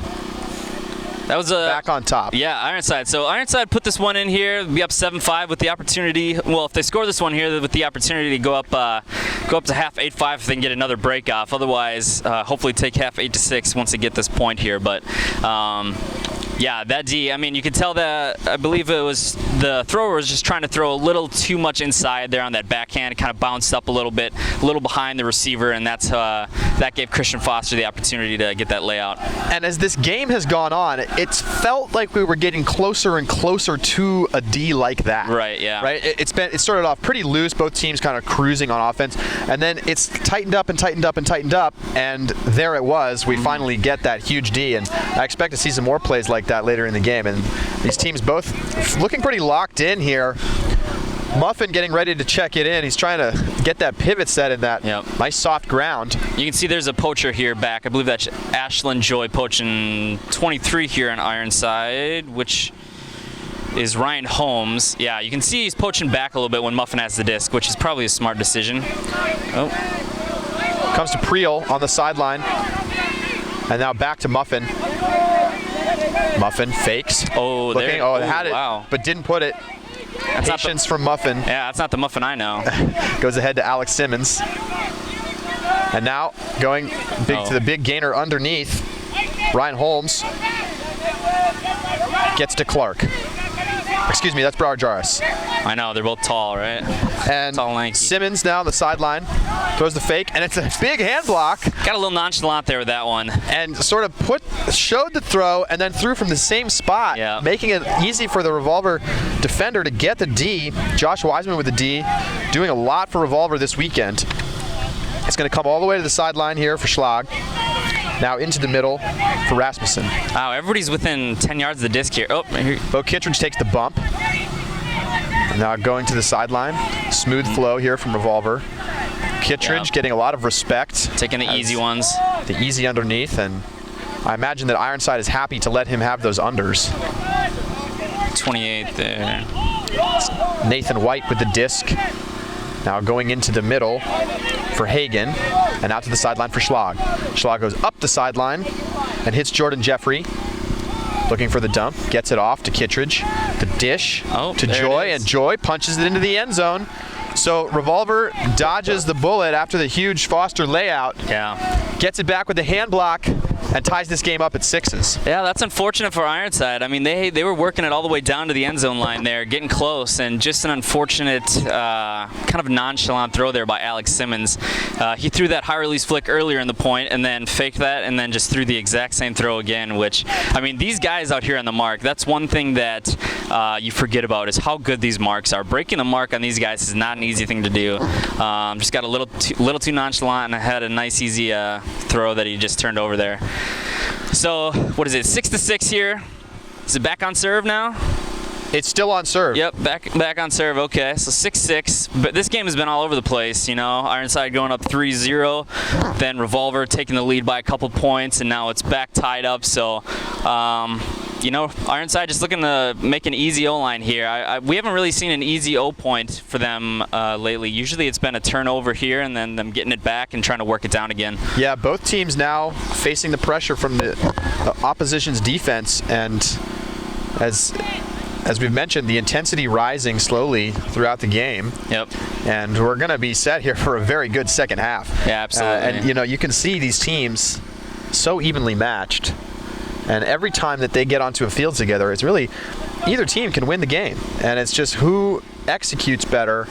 That was back on top. Yeah, Ironside. So Ironside put this one in here, be up 7-5 with the opportunity. Well, if they score this one here, with the opportunity to go up go up to half 8-5 if they can get another break off. Otherwise, hopefully take half 8-6 once they get this point here. But yeah, that D, I mean, you could tell that, I believe it was the thrower was just trying to throw a little too much inside there on that backhand. It kind of bounced up a little bit, a little behind the receiver, and that gave Christian Foster the opportunity to get that layout. And as this game has gone on, it's felt like we were getting closer and closer to a D like that. Right, yeah. Right? It started off pretty loose, both teams kind of cruising on offense, and then it's tightened up and tightened up and tightened up, and there it was. We finally get that huge D, and I expect to see some more plays like that later in the game. And these teams both looking pretty locked in here. Muffin getting ready to check it in. He's trying to get that pivot set in that nice soft ground. You can see there's a poacher here back. I believe that's Ashlyn Joy poaching 23 here on Ironside, which is Ryan Holmes. Yeah, you can see he's poaching back a little bit when Muffin has the disc, which is probably a smart decision. Oh. Comes to Priel on the sideline. And now back to Muffin. Muffin fakes. Oh, looking, there. Oh, had it, wow. But didn't put it. That's Patience from Muffin. Yeah, that's not the Muffin I know. Goes ahead to Alex Simmons. And now going to the big gainer underneath. Ryan Holmes gets to Clark. Excuse me, that's Broward Jarvis. I know, they're both tall, right? And tall, lanky. Simmons now on the sideline, throws the fake, and it's a big hand block. Got a little nonchalant there with that one. And sort of showed the throw and then threw from the same spot, making it easy for the Revolver defender to get the D. Josh Wiseman with the D, doing a lot for Revolver this weekend. It's going to come all the way to the sideline here for Schlag. Now into the middle for Rasmussen. Wow, everybody's within 10 yards of the disc here. Oh, here. Bo Kittredge takes the bump. And now going to the sideline. Smooth flow here from Revolver. Kittredge getting a lot of respect. Taking the easy ones. The easy underneath, and I imagine that Ironside is happy to let him have those unders. 28 there. Nathan White with the disc. Now going into the middle for Hagen, and out to the sideline for Schlag. Schlag goes up the sideline and hits Jordan Jeffrey. Looking for the dump, gets it off to Kittredge. The dish to Joy, and Joy punches it into the end zone. So Revolver dodges the bullet after the huge Foster layout. Yeah. Gets it back with the hand block and ties this game up at 6s. Yeah, that's unfortunate for Ironside. I mean, they were working it all the way down to the end zone line there, getting close, and just an unfortunate kind of nonchalant throw there by Alex Simmons. He threw that high release flick earlier in the point and then faked that and then just threw the exact same throw again, which, I mean, these guys out here on the mark, that's one thing that you forget about is how good these marks are. Breaking the mark on these guys is not an easy thing to do. Just got a little too nonchalant and had a nice easy throw that he just turned over there. So what is it, 6-6 here? Is it back on serve now? It's still on serve. Yep, back on serve. Okay, so 6-6. But this game has been all over the place. You know, Ironside going up 3-0, then Revolver taking the lead by a couple points, and now it's back tied up. So, you know, Ironside just looking to make an easy O-line here. We haven't really seen an easy O point for them lately. Usually it's been a turnover here and then them getting it back and trying to work it down again. Yeah, both teams now facing the pressure from the opposition's defense, and as we've mentioned, the intensity rising slowly throughout the game. Yep. And we're going to be set here for a very good second half. Yeah, absolutely. And, you know, you can see these teams so evenly matched. And every time that they get onto a field together, it's really either team can win the game. And it's just who executes better,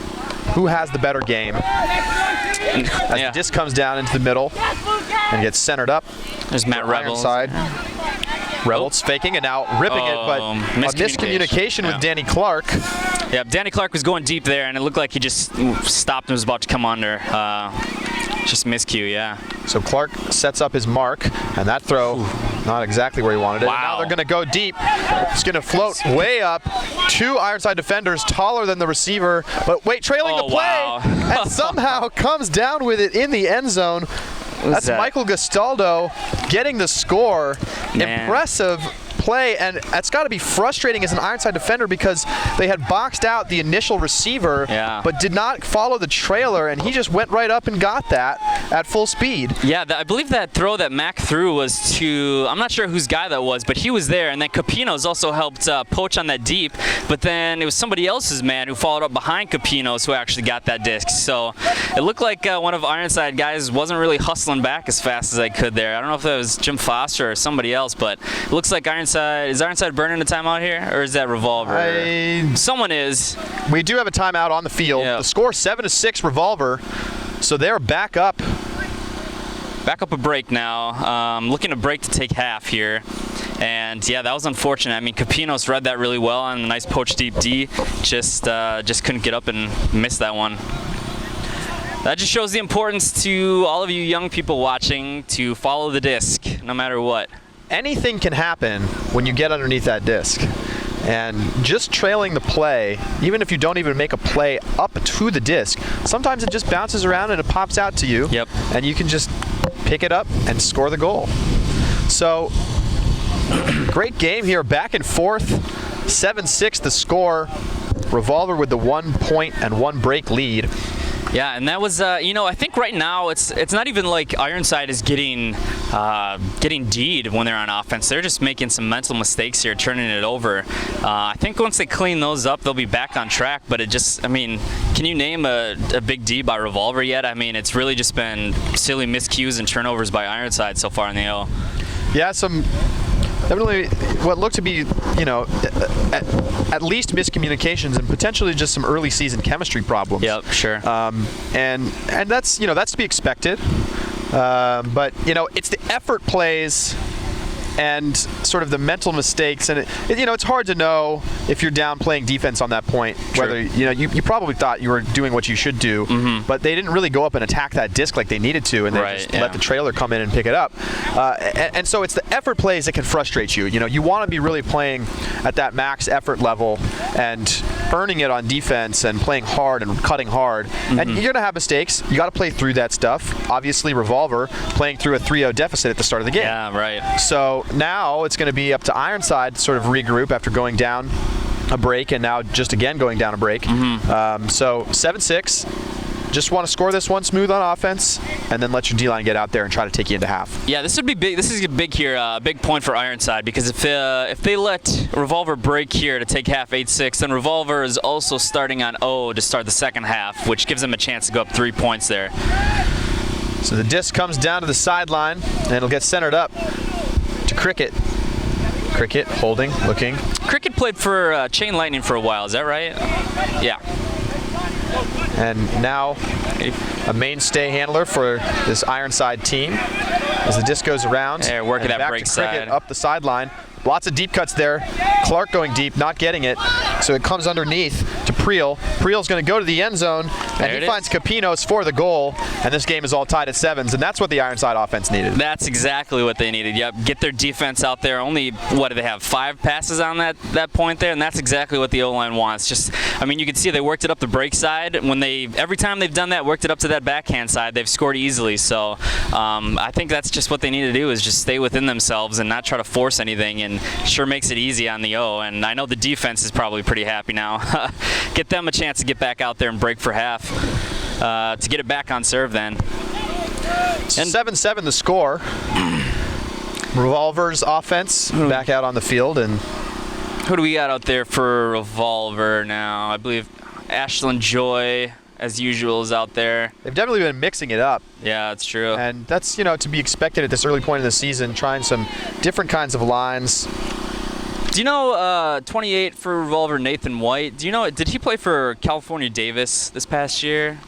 who has the better game. As the disc comes down into the middle and gets centered up. There's Matt Rebels. Rebels faking and now ripping it, but a miscommunication with Danny Clark. Yeah, Danny Clark was going deep there, and it looked like he just stopped and was about to come under. Just miscue, yeah. So Clark sets up his mark, and that throw, not exactly where he wanted it. Wow. Now they're going to go deep. It's going to float way up. Two Ironside defenders taller than the receiver, but wait, trailing the play, wow. and somehow comes down with it in the end zone. That's Michael Gastaldo getting the score. Man. Impressive play, and that's got to be frustrating as an Ironside defender because they had boxed out the initial receiver, but did not follow the trailer, and he just went right up and got that at full speed. Yeah, I believe that throw that Mac threw was to, I'm not sure whose guy that was, but he was there, and then Capinos also helped poach on that deep, but then it was somebody else's man who followed up behind Capinos who actually got that disc. So it looked like one of Ironside guys wasn't really hustling back as fast as I could there. I don't know if that was Jim Foster or somebody else, but it looks like Ironside, is Ironside burning a timeout here, or is that Revolver? Someone is. We do have a timeout on the field. The score 7-6 Revolver, so they're back up. Back up a break now. Looking to break to take half here. And yeah, that was unfortunate. I mean, Capinos read that really well on a nice poach deep D. Just couldn't get up and miss that one. That just shows the importance to all of you young people watching to follow the disc, no matter what. Anything can happen when you get underneath that disc. And just trailing the play, even if you don't even make a play up to the disc, sometimes it just bounces around and it pops out to you. Yep. And you can just pick it up and score the goal. So, great game here, back and forth. 7-6 the score. Revolver with the 1 point and 1 break lead. Yeah, and that was, I think right now it's not even like Ironside is getting D'd when they're on offense. They're just making some mental mistakes here, turning it over. I think once they clean those up, they'll be back on track. But it just, can you name a big D by Revolver yet? It's really just been silly miscues and turnovers by Ironside so far in the O. Yeah, definitely what looked to be, at least miscommunications and potentially just some early season chemistry problems. Yep, sure. And that's that's to be expected. But it's the effort plays and sort of the mental mistakes, and it's hard to know if you're down playing defense on that point. True. Whether you probably thought you were doing what you should do, but they didn't really go up and attack that disc like they needed to, and they just let the trailer come in and pick it up. And so it's the effort plays that can frustrate you. You want to be really playing at that max effort level and earning it on defense and playing hard and cutting hard. And you're gonna have mistakes. You got to play through that stuff. Obviously, Revolver playing through a 3-0 deficit at the start of the game. Yeah, right. So now it's going to be up to Ironside to sort of regroup after going down a break and now just again going down a break. So 7-6. Just want to score this one smooth on offense and then let your D-line get out there and try to take you into half. Yeah, this would be big. This is big here, a big point for Ironside, because if they let Revolver break here to take half 8-6, then Revolver is also starting on O to start the second half, which gives them a chance to go up 3 points there. So the disc comes down to the sideline and it'll get centered up to Cricket. Cricket holding, looking. Cricket played for Chain Lightning for a while, is that right? Yeah. And now a mainstay handler for this Ironside team as the disc goes around. Yeah, working that back break to Cricket side. Up the sideline. Lots of deep cuts there. Clark going deep, not getting it. So it comes underneath to Priel. Priel's going to go to the end zone, and he finds Capinos for the goal. And this game is all tied at 7s, and that's what the Ironside offense needed. That's exactly what they needed. Yep, get their defense out there. Only, what do they have, 5 passes on that point there? And that's exactly what the O-line wants. Just, you can see they worked it up the break side. Every time they've done that, worked it up to that backhand side, they've scored easily. So I think that's just what they need to do, is just stay within themselves and not try to force anything, and sure makes it easy on the O. And I know the defense is probably pretty happy now. Get them a chance to get back out there and break for half to get it back on serve then. And 7-7 the score. Revolver's offense back out on the field. And who do we got out there for Revolver now? I believe Ashland Joy, as usual, is out there. They've definitely been mixing it up. Yeah, that's true. And that's, to be expected at this early point in the season, trying some different kinds of lines. Do you know 28 for Revolver, Nathan White? Do you know, did he play for California Davis this past year?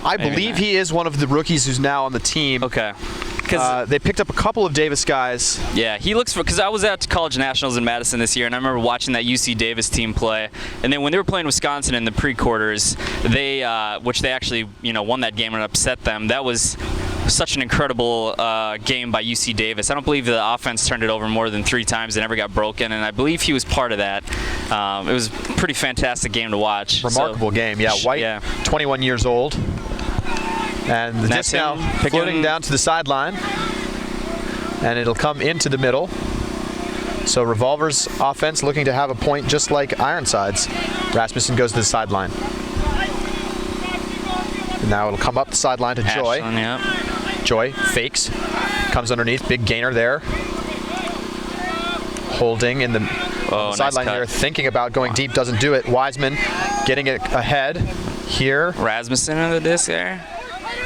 I believe he is one of the rookies who's now on the team. Okay. They picked up a couple of Davis guys. Yeah, he looks for, because I was at College Nationals in Madison this year, and I remember watching that UC Davis team play. And then when they were playing Wisconsin in the pre-quarters, which they actually won that game and upset them. That was such an incredible game by UC Davis. I don't believe the offense turned it over more than 3 times and never got broken, and I believe he was part of that. It was a pretty fantastic game to watch. Remarkable game. Yeah, White, 21 years old. And the disc now floating down to the sideline. And it'll come into the middle. So Revolver's offense looking to have a point just like Ironside's. Rasmussen goes to the sideline. And now it'll come up the sideline to Joy. Ashland, yep. Joy fakes, comes underneath, big gainer there. Holding in the sideline nice here, thinking about going deep, doesn't do it. Wiseman getting it ahead here. Rasmussen on the disc there.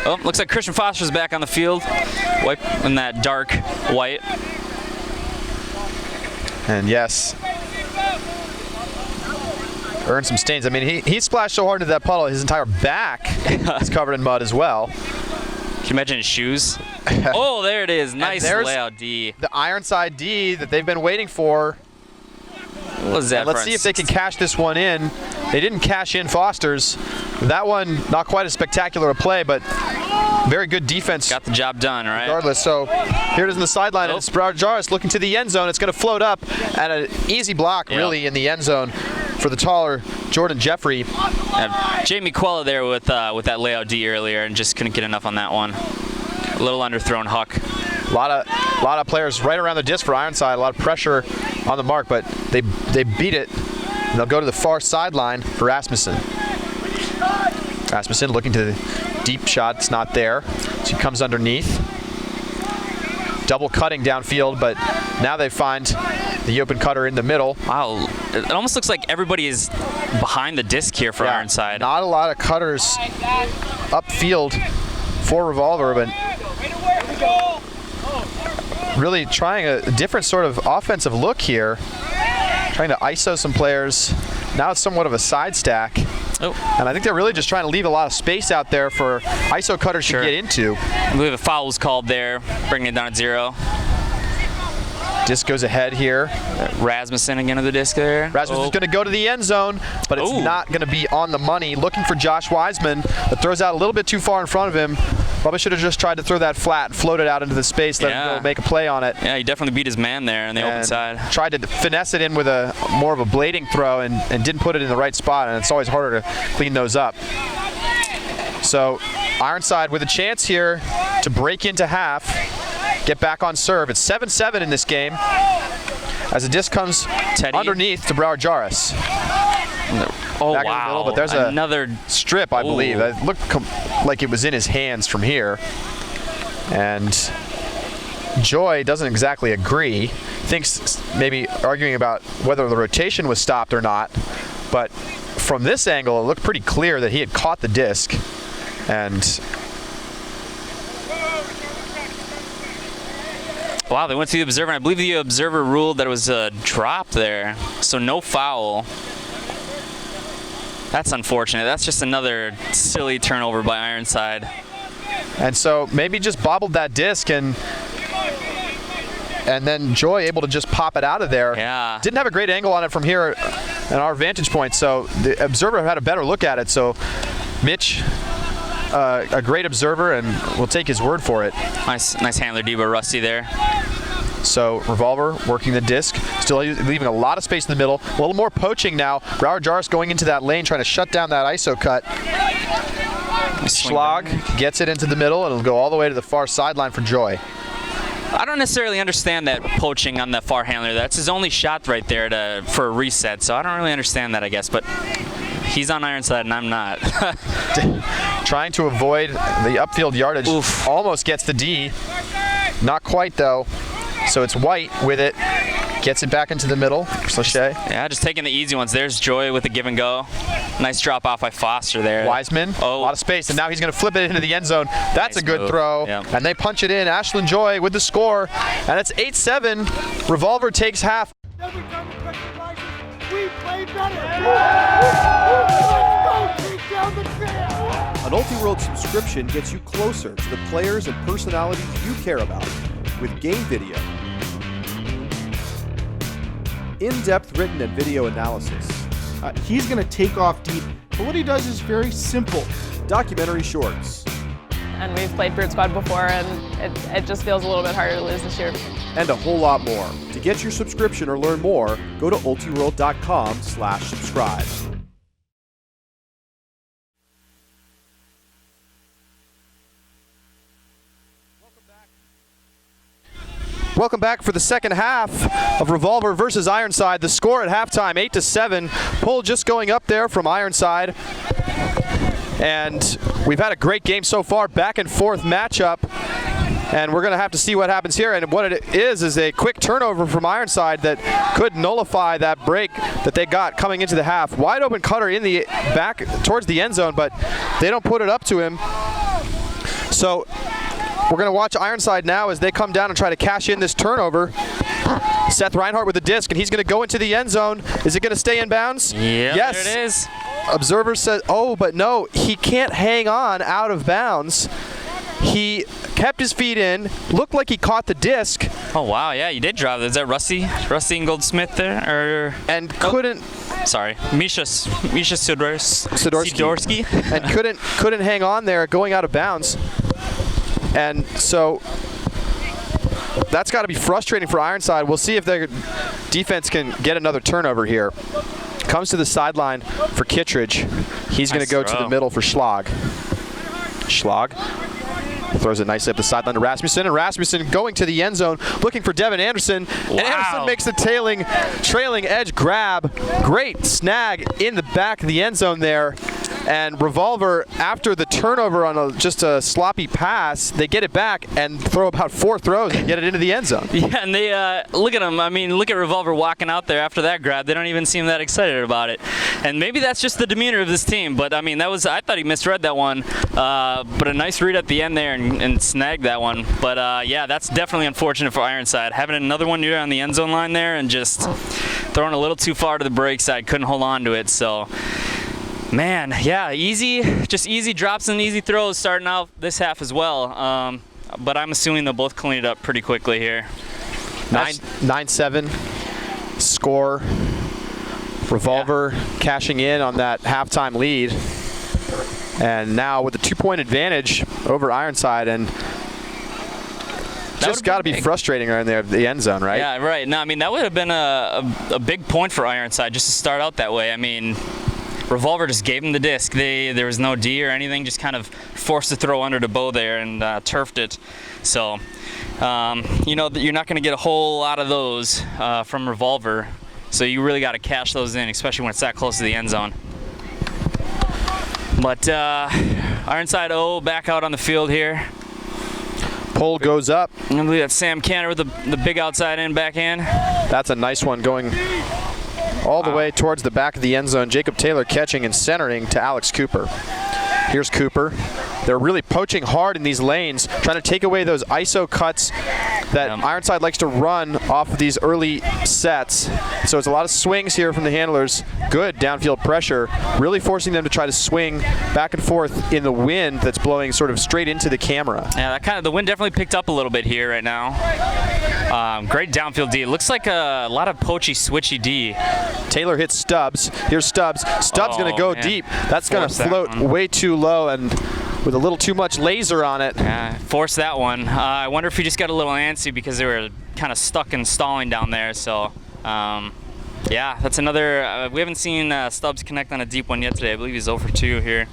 Oh, looks like Christian Foster's back on the field. White in that dark white. And yes, earned some stains. I mean, he splashed so hard into that puddle, his entire back is covered in mud as well. Can you imagine his shoes? Oh, there it is. Nice layout D. The Ironside D that they've been waiting for. What was that? And let's see if they can cash this one in. They didn't cash in Foster's. That one, not quite as spectacular a play, but very good defense. Got the job done, right? Regardless, so here it is in the sideline, and it's Broward Jarvis looking to the end zone. It's going to float up, and an easy block, really, in the end zone for the taller Jordan Jeffrey. Jamie Quella there with that layout D earlier, and just couldn't get enough on that one. A little underthrown huck. A lot of players right around the disc for Ironside. A lot of pressure on the mark, but they beat it. And they'll go to the far sideline for Rasmussen. Rasmussen looking to the deep shot. It's not there. So he comes underneath. Double cutting downfield, but now they find the open cutter in the middle. Wow, it almost looks like everybody is behind the disc here for Ironside. Not a lot of cutters upfield for Revolver, but really trying a different sort of offensive look here. Trying to ISO some players. Now it's somewhat of a side stack. Oh. And I think they're really just trying to leave a lot of space out there for ISO cutters to get into. I believe a foul was called there, bringing it down at 0. Disc goes ahead here. Rasmussen again of the disc there. Rasmussen's going to go to the end zone, but it's not going to be on the money. Looking for Josh Wiseman, but throws out a little bit too far in front of him. Probably should have just tried to throw that flat, float it out into the space, let him go make a play on it. Yeah, he definitely beat his man there on the open side. Tried to finesse it in with a more of a blading throw and didn't put it in the right spot, and it's always harder to clean those up. So Ironside with a chance here to break into half, get back on serve. It's 7-7 in this game as the disc comes underneath to Broward Jarvis. Oh, back in the middle, but there's another strip, I believe. It looked like it was in his hands from here. And Joy doesn't exactly agree. Thinks maybe arguing about whether the rotation was stopped or not. But from this angle, it looked pretty clear that he had caught the disc. And wow, they went to the observer, and I believe the observer ruled that it was a drop there. So no foul. That's unfortunate. That's just another silly turnover by Ironside. And so maybe just bobbled that disc, and then Joy able to just pop it out of there. Yeah. Didn't have a great angle on it from here at our vantage point, so the observer had a better look at it. So Mitch, a great observer, and we'll take his word for it. Nice handler, Debo Rusty there. So Revolver working the disc, still leaving a lot of space in the middle. A little more poaching now. Broward Jarvis going into that lane, trying to shut down that ISO cut. Schlag gets it into the middle, and it'll go all the way to the far sideline for Joy. I don't necessarily understand that poaching on the far handler. That's his only shot right there for a reset, so I don't really understand that, I guess. But he's on Ironside, and I'm not. Trying to avoid the upfield yardage. Oof. Almost gets the D. Not quite, though. So it's White with it. Gets it back into the middle. Slachet. Yeah, just taking the easy ones. There's Joy with the give and go. Nice drop off by Foster there. Wiseman, a lot of space, and now he's going to flip it into the end zone. That's a good throw. Yep. And they punch it in. Ashland Joy with the score. And it's 8-7. Revolver takes half. Every time we touch the license, we play better. Let's go, take down the trail. An Ultiworld subscription gets you closer to the players and personalities you care about with game video, in-depth written and video analysis, He's going to take off deep, but what he does is very simple. documentary shorts, And we've played Brute Squad before, and it just feels a little bit harder to lose this year. and a whole lot more. To get your subscription or learn more, go to ultiworld.com/subscribe. Welcome back for the second half of Revolver versus Ironside. The score at halftime, 8-7. Pull just going up there from Ironside. And we've had a great game so far, back and forth matchup. And we're going to have to see what happens here. And what it is a quick turnover from Ironside that could nullify that break that they got coming into the half. Wide open cutter in the back towards the end zone, but they don't put it up to him. So we're going to watch Ironside now as they come down and try to cash in this turnover. Seth Reinhardt with the disc, and he's going to go into the end zone. Is it going to stay in bounds? Yeah, yes. There it is. Observer says, oh, but no, he can't hang on out of bounds. He kept his feet in, looked like he caught the disc. Oh, wow, yeah, you did drop. Is that Rusty and Goldsmith there? Or and couldn't. Sorry, Misha Sidorsky. And couldn't hang on there going out of bounds. And so that's got to be frustrating for Ironside. We'll see if their defense can get another turnover here. Comes to the sideline for Kittredge. He's going to go to the middle for Schlag. Schlag throws it nicely up the sideline to Rasmussen, and Rasmussen going to the end zone looking for Devin Anderson. Wow. And Anderson makes the trailing edge grab. Great snag in the back of the end zone there. And Revolver, after the turnover on just a sloppy pass, they get it back and throw about 4 throws and get it into the end zone. Yeah, and they look at them. I mean, look at Revolver walking out there after that grab. They don't even seem that excited about it. And maybe that's just the demeanor of this team. But I mean, I thought he misread that one. But a nice read at the end there and snagged that one. But yeah, that's definitely unfortunate for Ironside. Having another one near on the end zone line there and just throwing a little too far to the break side. Couldn't hold on to it. So. Man, yeah, just easy drops and easy throws starting out this half as well. But I'm assuming they'll both clean it up pretty quickly here. 9-7 score. Revolver cashing in on that halftime lead. And now with a 2-point advantage over Ironside, and just got to be frustrating right in there, the end zone, right? Yeah, right. No, I mean, that would have been a big point for Ironside just to start out that way. I mean, Revolver just gave him the disc. There was no D or anything, just kind of forced the throw under the bow there and turfed it. So, you know, you're not going to get a whole lot of those from Revolver. So you really got to cash those in, especially when it's that close to the end zone. But Ironside back out on the field here. Pull goes up. I believe that's Sam Cantor with the big outside in backhand. That's a nice one going all the way towards the back of the end zone. Jacob Taylor catching and centering to Alex Cooper. Here's Cooper. They're really poaching hard in these lanes, trying to take away those ISO cuts that Ironside likes to run off of these early sets. So it's a lot of swings here from the handlers. Good downfield pressure, really forcing them to try to swing back and forth in the wind that's blowing sort of straight into the camera. Yeah, the wind definitely picked up a little bit here right now. Great downfield D. It looks like a lot of poachy, switchy D. Taylor hits Stubbs. Here's Stubbs. Stubbs going to go deep. That's going to float way too low and with a little too much laser on it. Yeah, force that one. I wonder if he just got a little antsy because they were kind of stuck and stalling down there. So, yeah, that's another. We haven't seen Stubbs connect on a deep one yet today. I believe he's 0 for 2 here.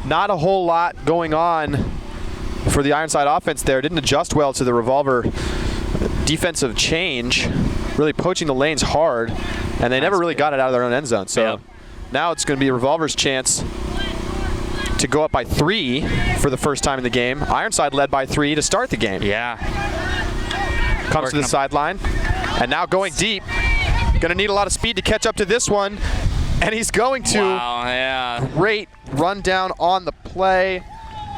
Not a whole lot going on for the Ironside offense there. Didn't adjust well to the Revolver defensive change, really poaching the lanes hard, and they never really got it out of their own end zone. So now it's going to be Revolver's chance to go up by 3 for the first time in the game. Ironside led by 3 to start the game. Yeah. Comes to the sideline, and now going deep. Going to need a lot of speed to catch up to this one, and he's going to. Wow, yeah. Great rundown on the play.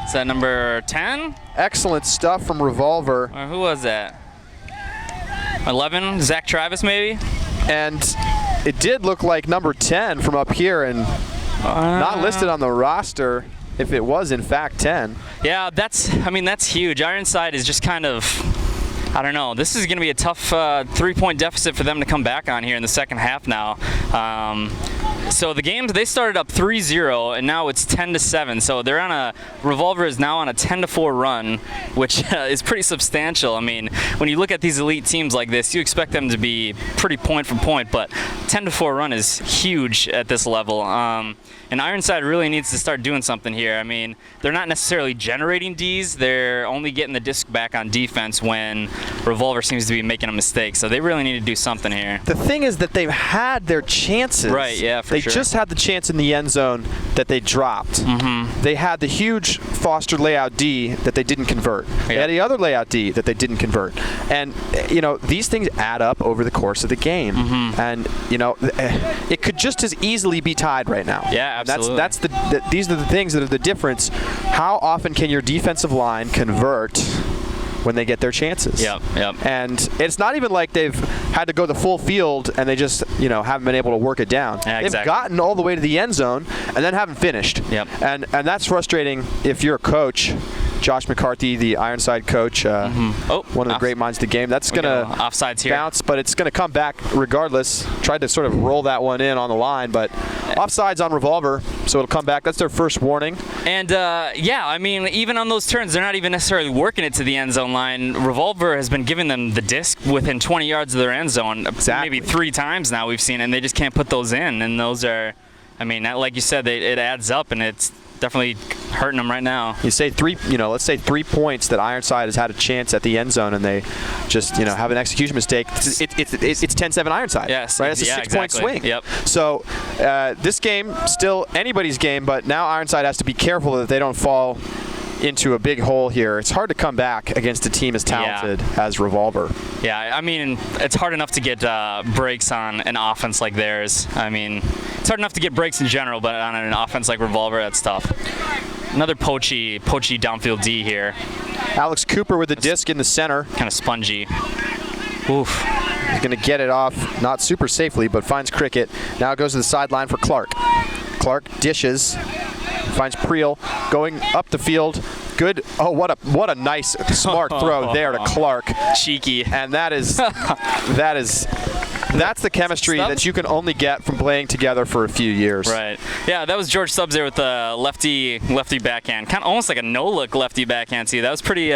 Is that number 10? Excellent stuff from Revolver. Who was that? 11? Zach Travis, maybe? And it did look like number 10 from up here, and not listed on the roster if it was in fact 10. Yeah, that's huge. Ironside is just kind of, I don't know. This is going to be a tough 3-point deficit for them to come back on here in the second half now. So the games, they started up 3-0, and now it's 10-7. So they're on Revolver is now on a 10-4 run, which is pretty substantial. I mean, when you look at these elite teams like this, you expect them to be pretty point for point, but 10-4 run is huge at this level. And Ironside really needs to start doing something here. I mean, they're not necessarily generating Ds. They're only getting the disc back on defense when Revolver seems to be making a mistake. So they really need to do something here. The thing is that they've had their chances. Right, yeah, for sure. They just had the chance in the end zone that they dropped. They had the huge Foster layout D that they didn't convert. They had the other layout D that they didn't convert. And, you know, these things add up over the course of the game. And, you know, it could just as easily be tied right now. Yeah, absolutely. These are the things that are the difference. How often can your defensive line convert when they get their chances? Yep. And it's not even like they've had to go the full field and they just, you know, haven't been able to work it down. Yeah, they've gotten all the way to the end zone and then haven't finished. Yep. And that's frustrating if you're a coach. Josh McCarthy, the Ironside coach, one of the great minds of the game. That's going to offsides here. Bounce, but it's going to come back regardless. Tried to sort of roll that one in on the line, but offsides on Revolver, so it'll come back. That's their first warning. And, yeah, I mean, even on those turns, they're not even necessarily working it to the end zone line. Revolver has been giving them the disc within 20 yards of their end zone maybe 3 times now we've seen, and they just can't put those in. And those are, I mean, like you said, it adds up, and it's definitely hurting them right now. You say let's say 3 points that Ironside has had a chance at the end zone, and they just, have an execution mistake. It's 10-7 Ironside. Yes, right. It's a 6-point swing. Yep. So this game still anybody's game, but now Ironside has to be careful that they don't fall into a big hole here. It's hard to come back against a team as talented as Revolver. Yeah, I mean, it's hard enough to get breaks on an offense like theirs. I mean, it's hard enough to get breaks in general, but on an offense like Revolver, that's tough. Another poachy downfield D here. Alex Cooper with the disc in the center. Kind of spongy. Oof. He's going to get it off, not super safely, but finds Cricket. Now it goes to the sideline for Clark. Clark dishes. Finds Priel going up the field. Good. Oh, what a nice, smart throw there to Clark. Cheeky. And that's the chemistry that you can only get from playing together for a few years. Right. Yeah, that was George Stubbs there with the lefty backhand, kind of almost like a no-look lefty backhand. See, that was pretty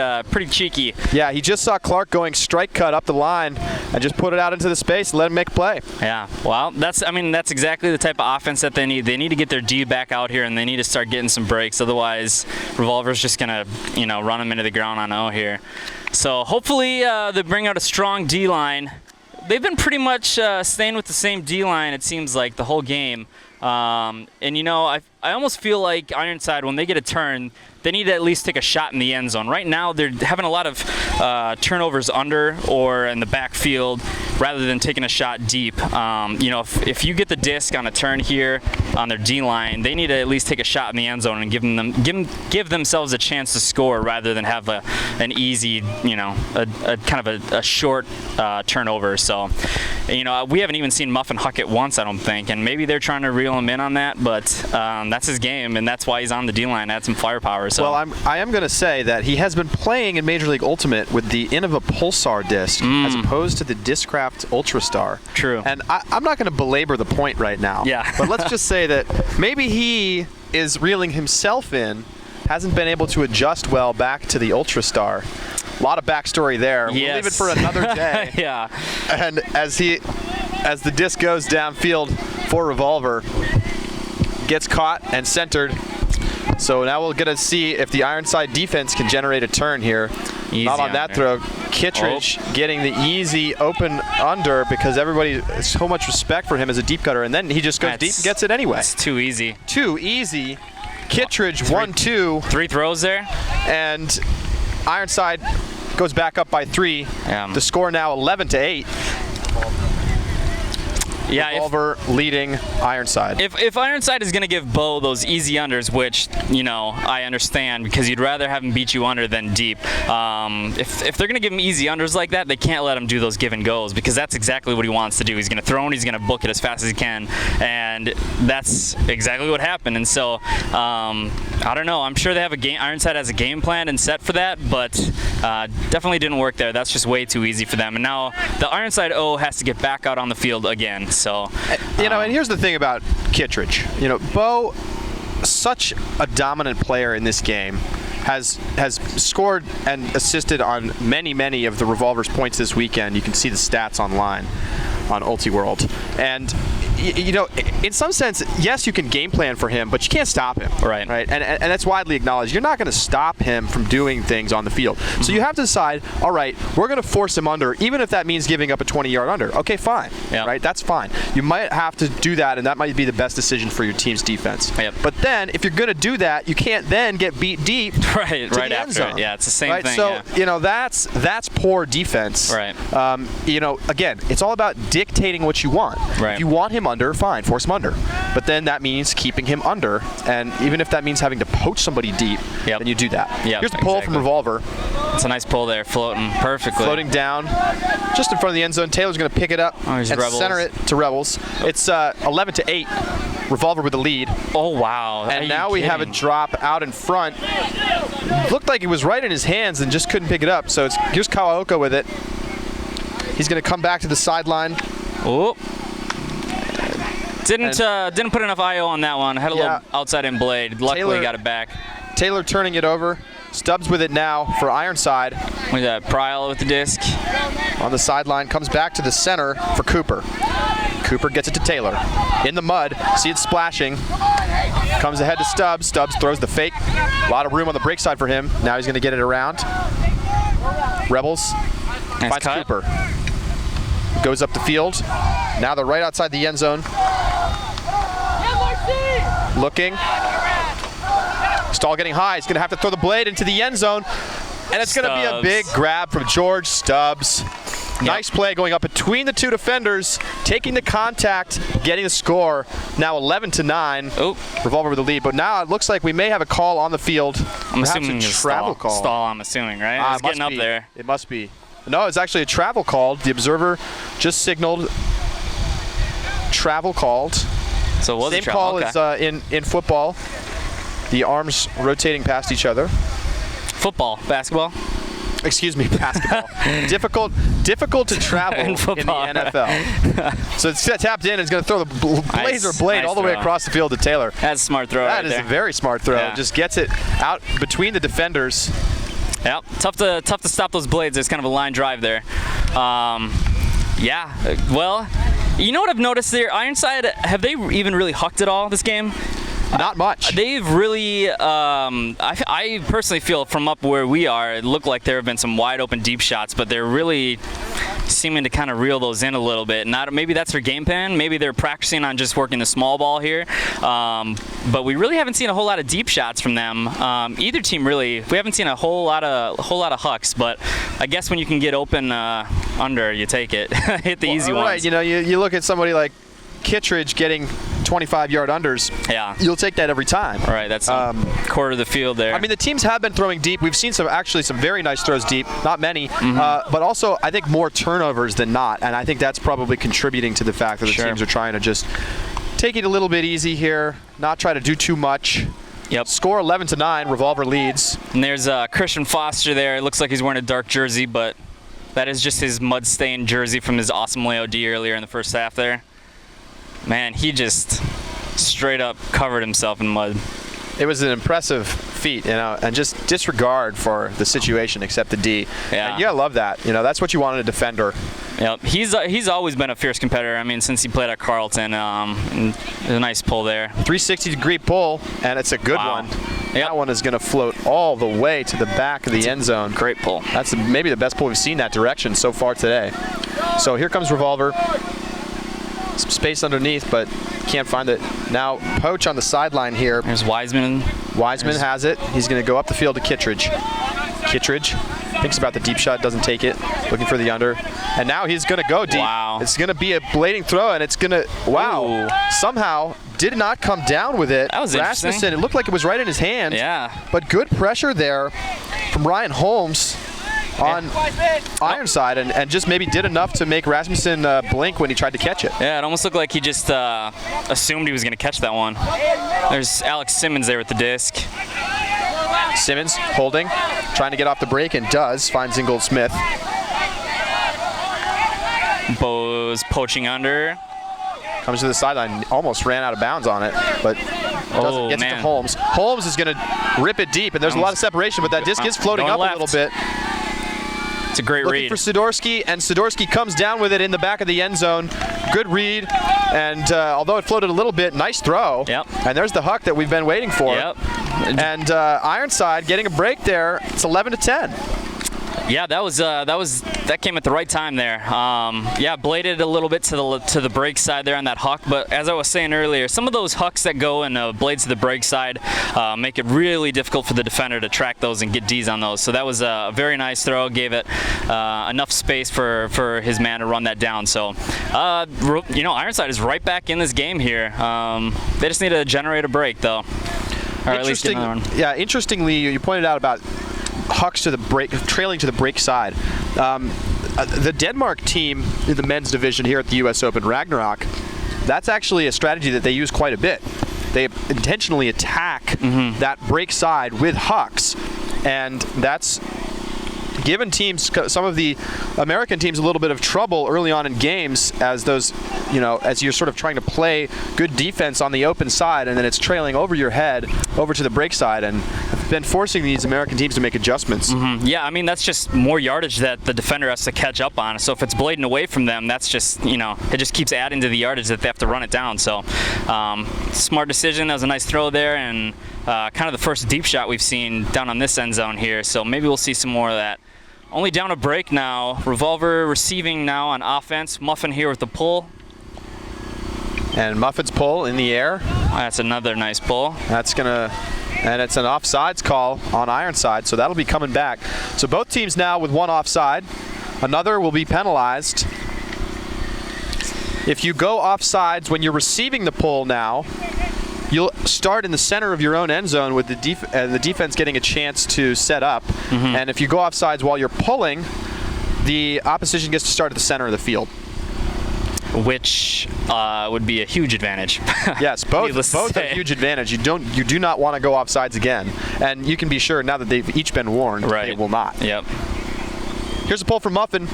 cheeky. Yeah, he just saw Clark going strike cut up the line and just put it out into the space and let him make a play. Yeah. Well, that's exactly the type of offense that they need. They need to get their D back out here, and they need to start getting some breaks. Otherwise, Revolver's just gonna, run them into the ground on O here. So hopefully they bring out a strong D line. They've been pretty much staying with the same D-line, it seems like, the whole game. And, I almost feel like Ironside, when they get a turn, they need to at least take a shot in the end zone. Right now, they're having a lot of turnovers under or in the backfield rather than taking a shot deep. If you get the disc on a turn here on their D-line, they need to at least take a shot in the end zone and give themselves a chance to score rather than have an easy, a kind of a short turnover. So, we haven't even seen Muffin huck it once, I don't think, and maybe they're trying to reel him in on that, but that's his game, and that's why he's on the D-line. Add some firepower. So. Well, I am going to say that he has been playing in Major League Ultimate with the Innova Pulsar disc as opposed to the Discraft Ultrastar. True. And I'm not going to belabor the point right now. Yeah. But let's just say that maybe he is reeling himself in, hasn't been able to adjust well back to the Ultrastar. A lot of backstory there. Yes. We'll leave it for another day. Yeah. And as the disc goes downfield for Revolver, gets caught and centered. So now we're going to see if the Ironside defense can generate a turn here. Easy Not on that throw. Kittredge getting the easy open under because everybody has so much respect for him as a deep cutter, and then he just goes deep and gets it anyway. It's too easy. Too easy. Kittredge 1-2. 3 throws there. And Ironside goes back up by 3. The score now 11-8. Yeah, Revolver leading Ironside. If Ironside is going to give Bo those easy unders, which, I understand because you'd rather have him beat you under than deep. If they're going to give him easy unders like that, they can't let him do those give and goes because that's exactly what he wants to do. He's going to throw and he's going to book it as fast as he can. And that's exactly what happened. And so, I don't know. I'm sure they have Ironside has a game plan and set for that, but definitely didn't work there. That's just way too easy for them. And now the Ironside O has to get back out on the field again. So, and here's the thing about Kittredge. Bo, such a dominant player in this game, has scored and assisted on many of the Revolver's points this weekend. You can see the stats online. on Ulti World. And you know, in some sense, yes, you can game plan for him, but you can't stop him. Right. And that's widely acknowledged. You're not going to stop him from doing things on the field. So you have to decide, all right, we're going to force him under, even if that means giving up a 20-yard under. Okay, fine. Yep. Right? That's fine. You might have to do that, and that might be the best decision for your team's defense. Yep. But then, if you're going to do that, you can't then get beat deep right to the end after zone. it. Yeah, it's the same right? thing. So, yeah. you know, that's poor defense. Right. You know, again, it's all about dictating what you want. Right. If you want him under, fine, force him under. But then that means keeping him under, and even if that means having to poach somebody deep, Yep. then you do that. Yep, Here's the pull from exactly. Revolver. It's a nice pull there, floating perfectly. Floating down, just in front of the end zone. Taylor's going to pick it up here's and Rebels. center it to Rebels. It's 11-8. Revolver with the lead. Oh, wow. Are And you now we have a kidding? drop out in front. Looked like it was right in his hands and just couldn't pick it up. So here's Kawaoka with it. He's going to come back to the sideline. Oh. Didn't put enough IO on that one. Had a little outside in blade. Luckily Taylor- got it back. Taylor turning it over. Stubbs with it now for Ironside. We got Pryal with the disc. On the sideline, comes back to the center for Cooper. Cooper gets it to Taylor. In the mud, see it splashing. Comes ahead to Stubbs. Stubbs throws the fake. A lot of room on the break side for him. Now he's going to get it around. Rebels Nice finds cut. Cooper. Goes up the field. Now they're right outside the end zone. Looking. Stall getting high. He's going to have to throw the blade into the end zone. And it's going to be a Stubbs. big grab from George Stubbs. Nice play going up between the two defenders, taking the contact, getting the score. Now 11-9. Oh. Revolver with the lead. But now it looks like we may have a call on the field. I'm Perhaps assuming a it's travel stall. call. Stall, I'm assuming, right? Ah, It's it must getting up be. there. It must be. No, it's actually a travel call. The observer just signaled travel called. So it was Same a travel. call Okay. as in football. The arms rotating past each other. Football, basketball. Excuse me, basketball. difficult to travel in the football. NFL. So it's tapped in. It's going to throw the blazer blade nice all the way throw. across the field to Taylor. That's a smart throw That right is there. a very smart throw. Yeah. Just gets it out between the defenders. Yeah, tough to stop those blades. There's kind of a line drive there. Yeah, well, you know what I've noticed there? Ironside, have they even really hucked it all this game? Not much. They've really, I personally feel from up where we are, it looked like there have been some wide open deep shots, but they're really seeming to kind of reel those in a little bit. Maybe that's their game plan. Maybe they're practicing on just working the small ball here. But we really haven't seen a whole lot of deep shots from them. Either team really. We haven't seen a whole lot of hucks. But I guess when you can get open under, you take it. Hit the easy ones. Right. You know, you look at somebody like Kittredge getting 25-yard unders. Yeah. You'll take that every time. Right. That's quarter of the field there. I mean, the teams have been throwing deep. We've seen some very nice throws deep. Not many, but also I think more turnovers than not, and I think that's probably contributing to the fact that the teams are trying to just take it a little bit easy here, not try to do too much. Yep. Score 11-9. Revolver leads. And there's Christian Foster there. It looks like he's wearing a dark jersey, but that is just his mud-stained jersey from his awesome layout D earlier in the first half there. Man, he just straight up covered himself in mud. It was an impressive feat, you know, and just disregard for the situation except the D. Yeah. And you gotta love that. You know, that's what you want in a defender. Yep. He's always been a fierce competitor. I mean, since he played at Carleton, and a nice pull there. 360-degree pull, and it's a good one. Yep. That one is going to float all the way to the back of the end zone. Great pull. That's maybe the best pull we've seen that direction so far today. So here comes Revolver. Some space underneath, but can't find it. Now Poach on the sideline here. There's Wiseman. Wiseman has it. He's going to go up the field to Kittredge. Kittredge thinks about the deep shot, doesn't take it. Looking for the under. And now he's going to go deep. Wow. It's going to be a blading throw, and it's going to, wow. Ooh. Somehow did not come down with it. That was interesting. Rasmussen, it looked like it was right in his hand. Yeah. But good pressure there from Ryan Holmes on Ironside, and just maybe did enough to make Rasmussen blink when he tried to catch it. Yeah, it almost looked like he just assumed he was going to catch that one. There's Alex Simmons there with the disc. Simmons holding, trying to get off the break, and does. Finds Ingold Smith. Bo's poaching under. Comes to the sideline, almost ran out of bounds on it, but doesn't get it to Holmes. Holmes is going to rip it deep, and there's a lot of separation, but that disc is floating up a little bit. It's a great looking read. for Sidorsky, and Sidorsky comes down with it in the back of the end zone. Good read, and although it floated a little bit, nice throw. Yep. And there's the huck that we've been waiting for. Yep. And Ironside getting a break there. It's 11-10. Yeah, that came at the right time there. Yeah, bladed a little bit to the break side there on that huck, but as I was saying earlier, some of those hucks that go and blades to the break side make it really difficult for the defender to track those and get D's on those. So that was a very nice throw, gave it enough space for his man to run that down. So, Ironside is right back in this game here. They just need to generate a break though. Or at least get another one. Yeah, interestingly, you pointed out about hucks to the break, trailing to the break side. The Denmark team in the men's division here at the U.S. Open, Ragnarok, that's actually a strategy that they use quite a bit. They intentionally attack that break side with hucks, and that's given teams, some of the American teams, a little bit of trouble early on in games as those, as you're sort of trying to play good defense on the open side, and then it's trailing over your head over to the break side, and been forcing these American teams to make adjustments. Yeah, I mean, that's just more yardage that the defender has to catch up on. So if it's blading away from them, that's just, it just keeps adding to the yardage that they have to run it down. So smart decision. That was a nice throw there, and kind of the first deep shot we've seen down on this end zone here. So maybe we'll see some more of that. Only down a break now. Revolver receiving now on offense. Muffin here with the pull. And Muffin's pull in the air. That's another nice pull. And it's an offsides call on Ironside, so that'll be coming back. So both teams now with one offside. Another will be penalized. If you go offsides when you're receiving the pull now, you'll start in the center of your own end zone with the defense getting a chance to set up. And if you go offsides while you're pulling, the opposition gets to start at the center of the field. Which would be a huge advantage. Yes, both a huge advantage. You do not want to go offsides again, and you can be sure now that they've each been warned, they will not. Yep. Here's a pull from Muffin.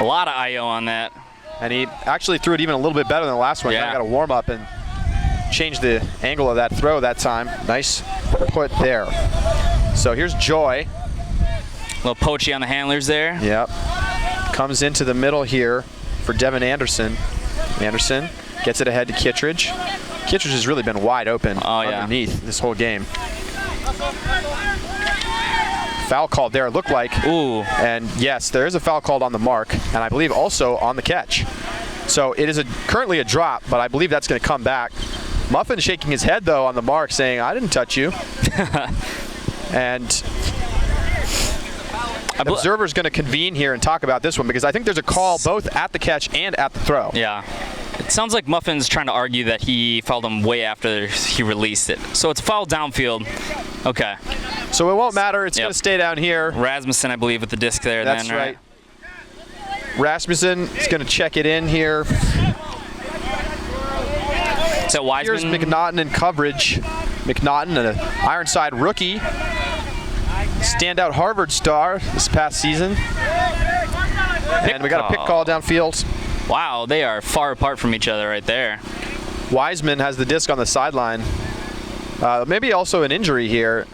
A lot of IO on that. And he actually threw it even a little bit better than the last one. Yeah. Kind of got a warm up and changed the angle of that throw that time. Nice put there. So here's Joy. A little poachy on the handlers there. Yep. Comes into the middle here for Devin Anderson. Anderson gets it ahead to Kittredge. Kittredge has really been wide open underneath this whole game. Foul called there, looked like. Ooh. And yes, there is a foul called on the mark, and I believe also on the catch. So it is currently a drop, but I believe that's going to come back. Muffin shaking his head, though, on the mark, saying, I didn't touch you. And the observer's going to convene here and talk about this one, because I think there's a call both at the catch and at the throw. Yeah. It sounds like Muffin's trying to argue that he fouled him way after he released it. So it's foul downfield. Okay. So it won't matter. It's going to stay down here. Rasmussen, I believe, with the disc there. That's then, right. Rasmussen is going to check it in here. Is that Wiseman? Here's McNaughton in coverage. McNaughton, an Ironside rookie. Standout Harvard star this past season. And we got a pick call downfield. Wow, they are far apart from each other right there. Wiseman has the disc on the sideline. Maybe also an injury here.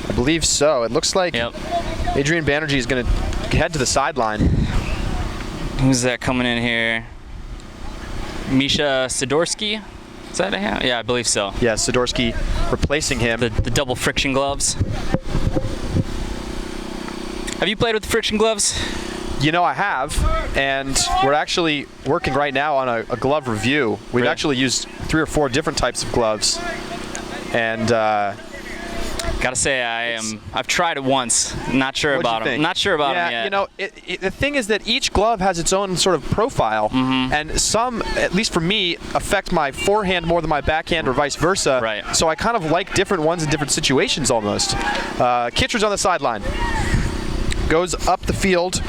I believe so. It looks like Adrian Banerjee is going to head to the sideline. Who's that coming in here? Misha Sidorsky? Is that a hand? Yeah, I believe so. Yeah, Sidorsky replacing him. The double friction gloves. Have you played with the friction gloves? I have, and we're actually working right now on a glove review. We've actually used 3 or 4 different types of gloves, and gotta say I've tried it once. Not sure about them. Not sure about them yet. The thing is that each glove has its own sort of profile, and some, at least for me, affect my forehand more than my backhand, or vice versa. Right. So I kind of like different ones in different situations almost. Kittredge on the sideline, goes up the field.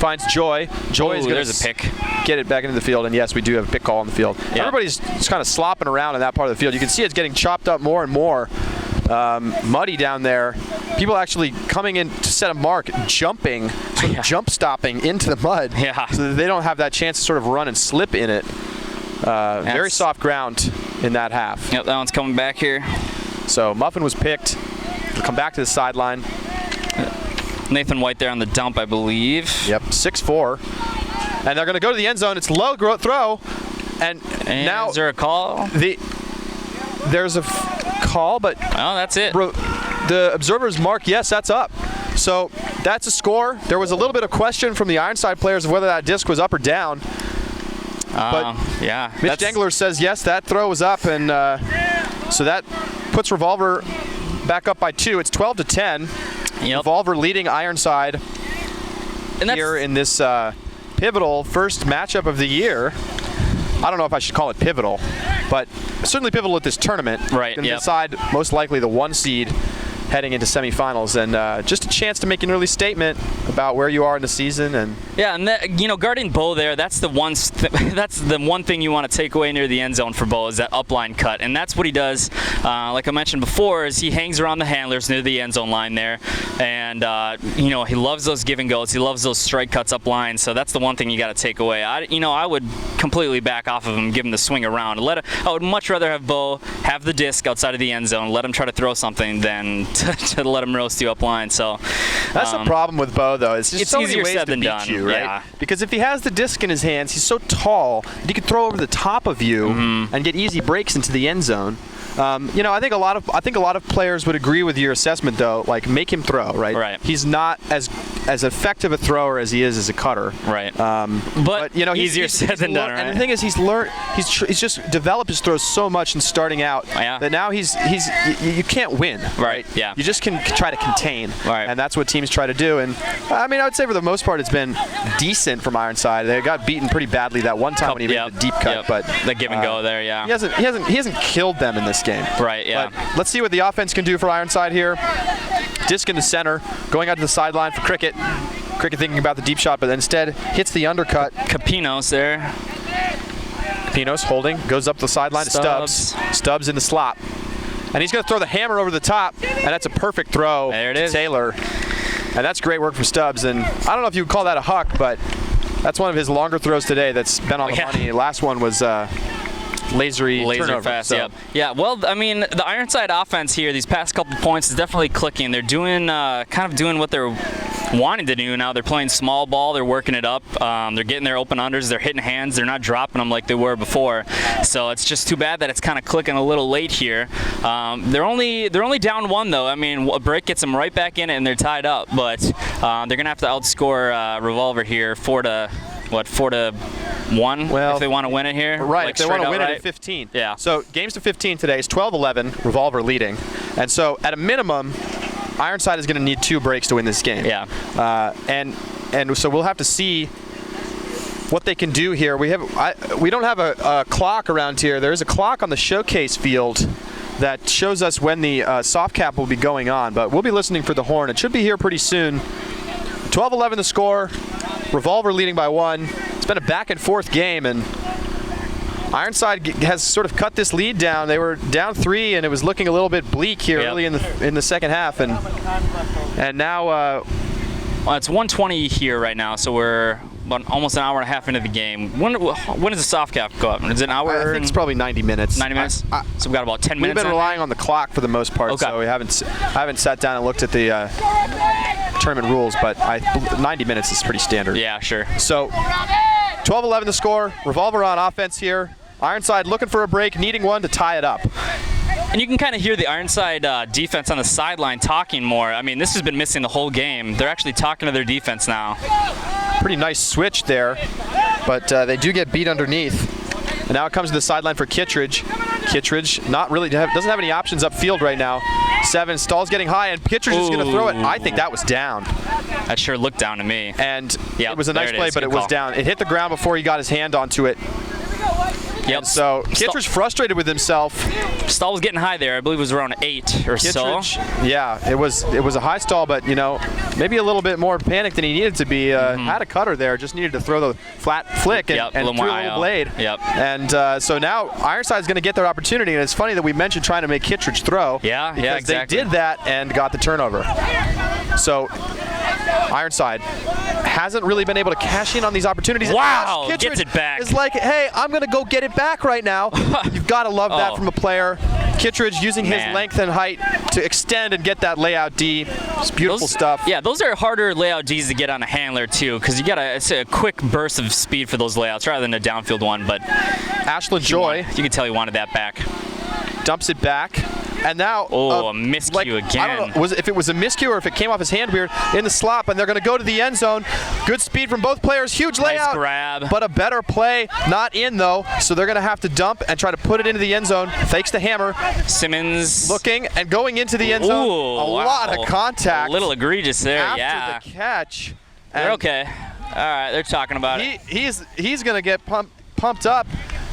Finds Joy. Joy is going to get it back into the field, and yes, we do have a pick call on the field. Yeah. Everybody's just kind of slopping around in that part of the field. You can see it's getting chopped up more and more. Muddy down there. People actually coming in to set a mark, jumping, sort of jump stopping into the mud, so that they don't have that chance to sort of run and slip in it. Very soft ground in that half. Yep, that one's coming back here. So Muffin was picked. We'll come back to the sideline. Nathan White there on the dump, I believe. Yep, 6'4". And they're going to go to the end zone. It's low throw. And now is there a call? There's a call, but oh, that's it. The observers mark, yes, that's up. So that's a score. There was a little bit of question from the Ironside players of whether that disc was up or down. But yeah, Mitch Dengler says, yes, that throw was up. And so that puts Revolver back up by 2. It's 12-10. Yep. Revolver leading Ironside here in this pivotal first matchup of the year. I don't know if I should call it pivotal, but certainly pivotal at this tournament. Right. Going to decide most likely the 1 seed heading into semifinals, and just a chance to make an early statement about where you are in the season. And yeah, and guarding Bo there, that's the one thing you want to take away near the end zone for Bo is that upline cut, and that's what he does. Like I mentioned before, is he hangs around the handlers near the end zone line there, and he loves those give and goes. He loves those strike cuts up line. So that's the one thing you got to take away. I would completely back off of him, give him the swing around. I would much rather have Bo have the disc outside of the end zone, let him try to throw something than to let him roast you up line. So that's the problem with Bo, though. It's just so easier many ways said to than beat done. you, right? Yeah. Because if he has the disc in his hands, he's so tall that he could throw over the top of you and get easy breaks into the end zone. I think a lot of players would agree with your assessment, though. Like, make him throw, right? Right. He's not as effective a thrower as he is as a cutter. Right. But easier said than done, right? And the thing is, he's just developed his throws so much in starting out that now you can't win. Right. Yeah. You just can try to contain. Right. And that's what teams try to do. And I would say for the most part, it's been decent from Ironside. They got beaten pretty badly that one time when he made the deep cut, but the give and go there, yeah. He hasn't killed them in this game. Right, yeah. But let's see what the offense can do for Ironside here. Disc in the center, going out to the sideline for Cricket. Cricket thinking about the deep shot, but instead hits the undercut. Capinos there. Capinos holding, goes up the sideline to Stubbs. Stubbs in the slot. And he's going to throw the hammer over the top, and that's a perfect throw to Taylor. And that's great work from Stubbs. And I don't know if you would call that a huck, but that's one of his longer throws today that's been on the money. The last one was laser turnover, fast. So. Yeah. Well, the Ironside offense here, these past couple points, is definitely clicking. They're doing kind of doing what they're wanting to do now. They're playing small ball. They're working it up. They're getting their open unders. They're hitting hands. They're not dropping them like they were before. So it's just too bad that it's kind of clicking a little late here. They're only down 1 though. A break gets them right back in it, and they're tied up. But they're gonna have to outscore Revolver here 4-1 if they want to win it here. Right, like if they want to win it right? at 15. Yeah. So games to 15 today is 12-11, Revolver leading. And so at a minimum, Ironside is going to need 2 breaks to win this game. Yeah. And so we'll have to see what they can do here. We don't have a clock around here. There is a clock on the showcase field that shows us when the soft cap will be going on, but we'll be listening for the horn. It should be here pretty soon. 12-11 the score. Revolver leading by 1. It's been a back and forth game, and Ironside has sort of cut this lead down. They were down 3, and it was looking a little bit bleak here early in the second half, and now well, it's 1:20 here right now, so we're about almost an hour and a half into the game. When does the soft cap go up? Is it an hour? I think it's probably 90 minutes. 90 minutes. So we've got about 10 minutes. We've been relying on the clock for the most part, so I haven't sat down and looked at the tournament rules, but 90 minutes is pretty standard. Yeah, sure. So 12-11 the score. Revolver on offense here. Ironside looking for a break, needing one to tie it up. And you can kind of hear the Ironside defense on the sideline talking more. This has been missing the whole game. They're actually talking to their defense now. Pretty nice switch there, but they do get beat underneath. And now it comes to the sideline for Kittredge. Kittredge doesn't have any options upfield right now. 7, Stahl's getting high, and Kittredge is going to throw it. I think that was down. That sure looked down to me. And it was a nice play, but it was down. It hit the ground before he got his hand onto it. Yep. And so Kittredge frustrated with himself. Stahl was getting high there. I believe it was around 8 or so. Yeah, it was a high stall, but maybe a little bit more panicked than he needed to be. Had a cutter there, just needed to throw the flat flick and threw a little blade. Yep. And so now Ironside's going to get their opportunity, and it's funny that we mentioned trying to make Kittredge throw. Yeah, exactly. They did that and got the turnover. So Ironside hasn't really been able to cash in on these opportunities. Wow, Kittredge gets it back. It's like, hey, I'm going to go get it back right now. You've got to love that from a player. Kittredge using his Man. length and height to extend and get that layout D. It's beautiful stuff. Yeah, those are harder layout Ds to get on a handler too, because it's a quick burst of speed for those layouts rather than a downfield one. But Ashland Joy you can tell he wanted that back. dumps it back. And now, a miscue again. I don't know if it was a miscue or if it came off his hand weird in the slop, and they're going to go to the end zone. Good speed from both players, huge layout. Nice grab. But a better play, not in though, so they're going to have to dump and try to put it into the end zone. Fakes the hammer. Simmons looking and going into the end zone. Ooh, a lot of contact. A little egregious there, after the catch. They're okay. All right, they're talking about it. He's going to get pumped up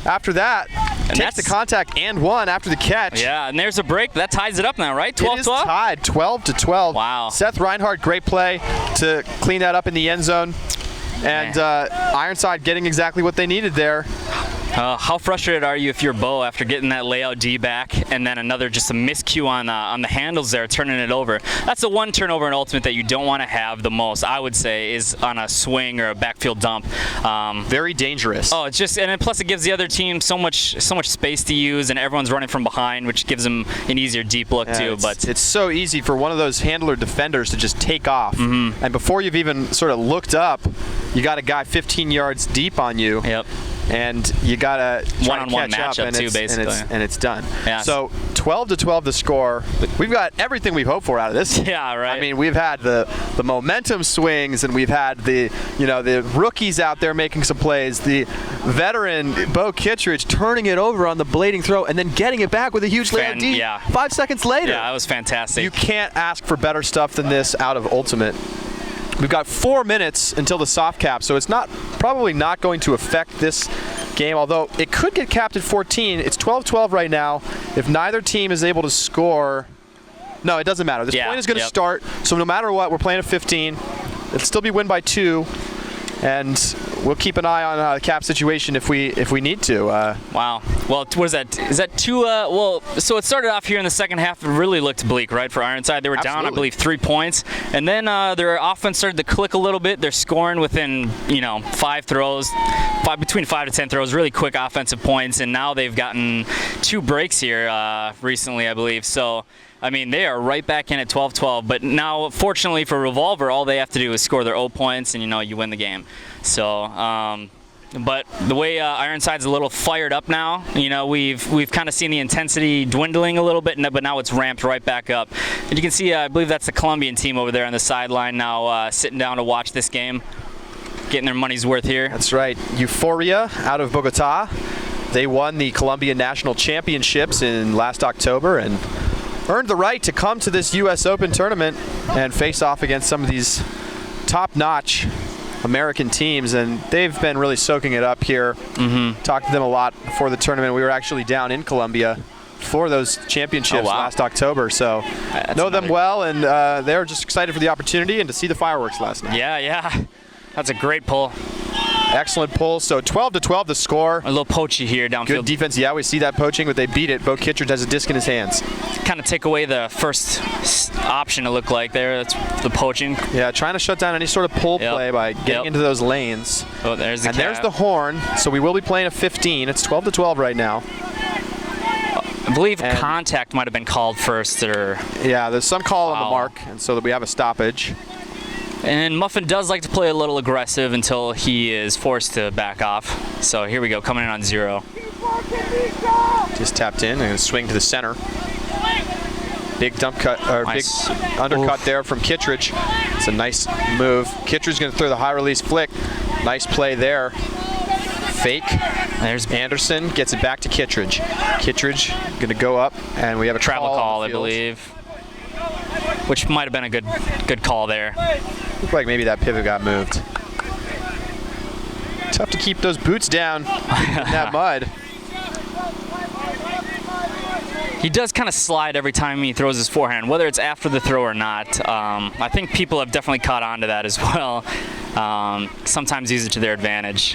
after that. And takes the contact and one after the catch. Yeah, and there's a break. That ties it up now, right? 12-12? It is tied, 12-12. Wow. Seth Reinhardt, great play to clean that up in the end zone. And Ironside getting exactly what they needed there. How frustrated are you if you're Bo after getting that layout D back and then just a miscue on the handles there, turning it over? That's the one turnover in Ultimate that you don't want to have the most, I would say, is on a swing or a backfield dump. Very dangerous. Oh, it's just, and then plus it gives the other team so much space to use, and everyone's running from behind, which gives them an easier deep look too. But it's so easy for one of those handler defenders to just take off, and before you've even sort of looked up, you got a guy 15 yards deep on you. Yep. And you gotta one-on-one matchup too, basically, and it's done. Yeah. So 12-12 the score. We've got everything we've hoped for out of this. Yeah, right. I mean, we've had the momentum swings, and we've had the rookies out there making some plays. The veteran Bo Kittredge turning it over on the blading throw, and then getting it back with a huge layout D. 5 seconds later. Yeah, that was fantastic. You can't ask for better stuff than this out of Ultimate. We've got 4 minutes until the soft cap, so it's probably not going to affect this game, although it could get capped at 14. It's 12-12 right now. If neither team is able to score, no, it doesn't matter. This point is going to start, so no matter what, we're playing at 15. It'll still be win by 2, and we'll keep an eye on the cap situation if we need to. Wow. Well, what is that? Is that 2? Well, so it started off here in the second half. It really looked bleak, right, for Ironside. They were down, I believe, 3 points, and then their offense started to click a little bit. They're scoring within, 5 throws, between 5 to 10 throws, really quick offensive points, and now they've gotten 2 breaks here recently, I believe. So, I mean, they are right back in at 12-12, but now, fortunately for Revolver, all they have to do is score their O points, and, you win the game. So, but the way Ironside's a little fired up now, we've kind of seen the intensity dwindling a little bit, but now it's ramped right back up. And you can see, I believe that's the Colombian team over there on the sideline now sitting down to watch this game, getting their money's worth here. That's right. Euphoria out of Bogota. They won the Colombian National Championships in last October and earned the right to come to this U.S. Open tournament and face off against some of these top-notch American teams, and they've been really soaking it up here. Talked to them a lot before the tournament. We were actually down in Colombia for those championships last October, so know them well, and they're just excited for the opportunity and to see the fireworks last night. Yeah. That's a great pull. Excellent pull. So 12-12 the score. A little poachy here downfield. Good defense. Yeah, we see that poaching, but they beat it. Bo Kittredge has a disc in his hands. Kind of take away the first option, it looked like there. That's the poaching. Yeah, trying to shut down any sort of pull play by getting into those lanes. Oh, there's the cap. There's the horn. So we will be playing a 15. It's 12-12 right now. I believe contact might have been called first, or there's some call on the mark, and so that we have a stoppage. And Muffin does like to play a little aggressive until he is forced to back off. So here we go, coming in on 0. Just tapped in and swing to the center. Big dump cut, or nice. Big undercut there from Kittredge. It's a nice move. Kittredge's going to throw the high release flick. Nice play there. Fake. There's Anderson, gets it back to Kittredge. Kittredge going to go up, and we have a travel call, I believe, which might have been a good call there. Looked like maybe that pivot got moved. Tough to keep those boots down in that mud. He does kind of slide every time he throws his forehand, whether it's after the throw or not. I think people have definitely caught on to that as well. Sometimes use it to their advantage.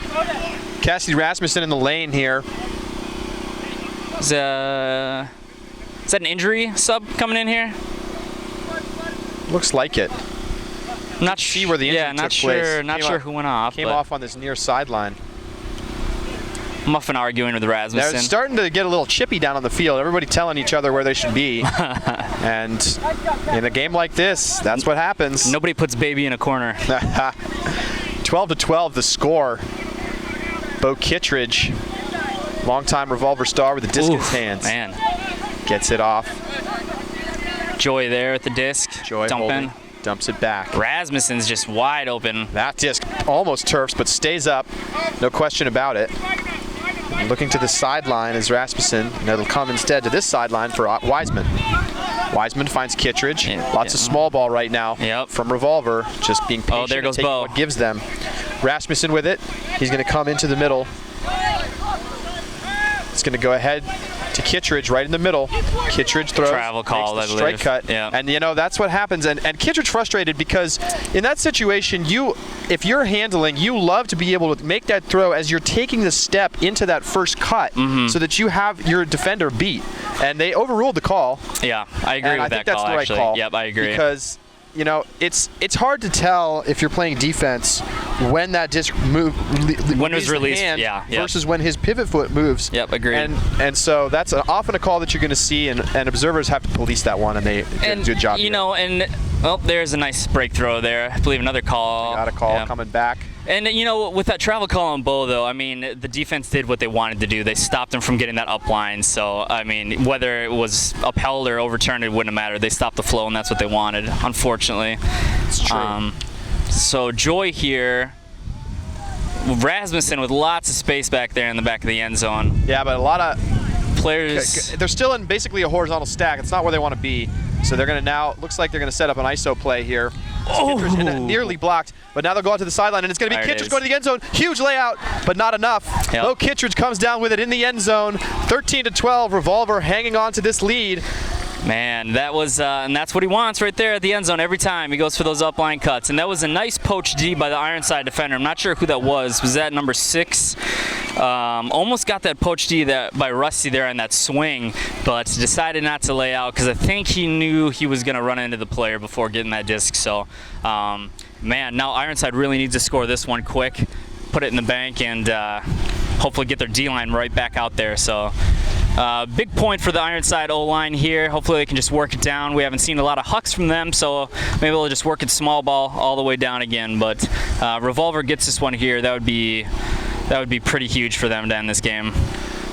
Cassidy Rasmussen in the lane here. Is that an injury sub coming in here? Looks like it. Not sure where the injury took place. Not sure who went off. Came off on this near sideline. Muffin arguing with Rasmussen. They're starting to get a little chippy down on the field. Everybody telling each other where they should be. And in a game like this, that's what happens. Nobody puts baby in a corner. 12-12 the score. Bo Kittredge, longtime Revolver star with the discus hands. Man. Gets it off. Joy there at the disc. Joy dumping. holding, dumps it back. Rasmussen's just wide open. That disc almost turfs, but stays up. No question about it. Looking to the sideline is Rasmussen, and it'll come instead to this sideline for Wiseman. Wiseman finds Kittredge. Lots of small ball right now from Revolver, just being patient. Oh, there goes and taking Bo. what gives them. Rasmussen with it. He's going to come into the middle. It's going to go ahead to Kittredge right in the middle. Kittredge throws. Travel call, makes the I strike believe. cut. Yeah. And you know, that's what happens. And Kittredge frustrated because in that situation, if you're handling, you love to be able to make that throw as you're taking the step into that first cut so that you have your defender beat. And they overruled the call. Yeah, I agree with that call, actually. I think that's the right call. Yep, I agree. Because, you know, it's hard to tell if you're playing defense when that disc move when it was released, versus when his pivot foot moves. Yep, agreed. And so that's often a call that you're going to see, and observers have to police that one, and they do a good job. You know, and well, there's a nice break throw there. I believe another call. Got a call coming back. And, you know, with that travel call on Bo, though, I mean, the defense did what they wanted to do. They stopped him from getting that up line. So, I mean, whether it was upheld or overturned, it wouldn't have mattered. They stopped the flow, and that's what they wanted, unfortunately. It's true. So, Joy here. Rasmussen with lots of space back there in the back of the end zone. Yeah, but a lot of players. They're still in basically a horizontal stack. It's not where they want to be. So they're going to now, looks like they're going to set up an ISO play here. Nearly blocked, but now they'll go out to the sideline, and it's going to be Kittredge going to the end zone. Huge layout, but not enough. Yep. Bo Kittredge comes down with it in the end zone. 13-12, Revolver hanging on to this lead. Man, that was, and that's what he wants right there at the end zone every time. He goes for those upline cuts. And that was a nice poach D by the Ironside defender. I'm not sure who that was. Was that number 6? Almost got that poach D by Rusty there on that swing, but decided not to lay out because I think he knew he was going to run into the player before getting that disc. So, man, now Ironside really needs to score this one quick, put it in the bank, and hopefully get their D-line right back out there. So, big point for the Ironside O-line here. Hopefully they can just work it down. We haven't seen a lot of hucks from them, so maybe they'll just work it small ball all the way down again. But Revolver gets this one here. That would be pretty huge for them to end this game.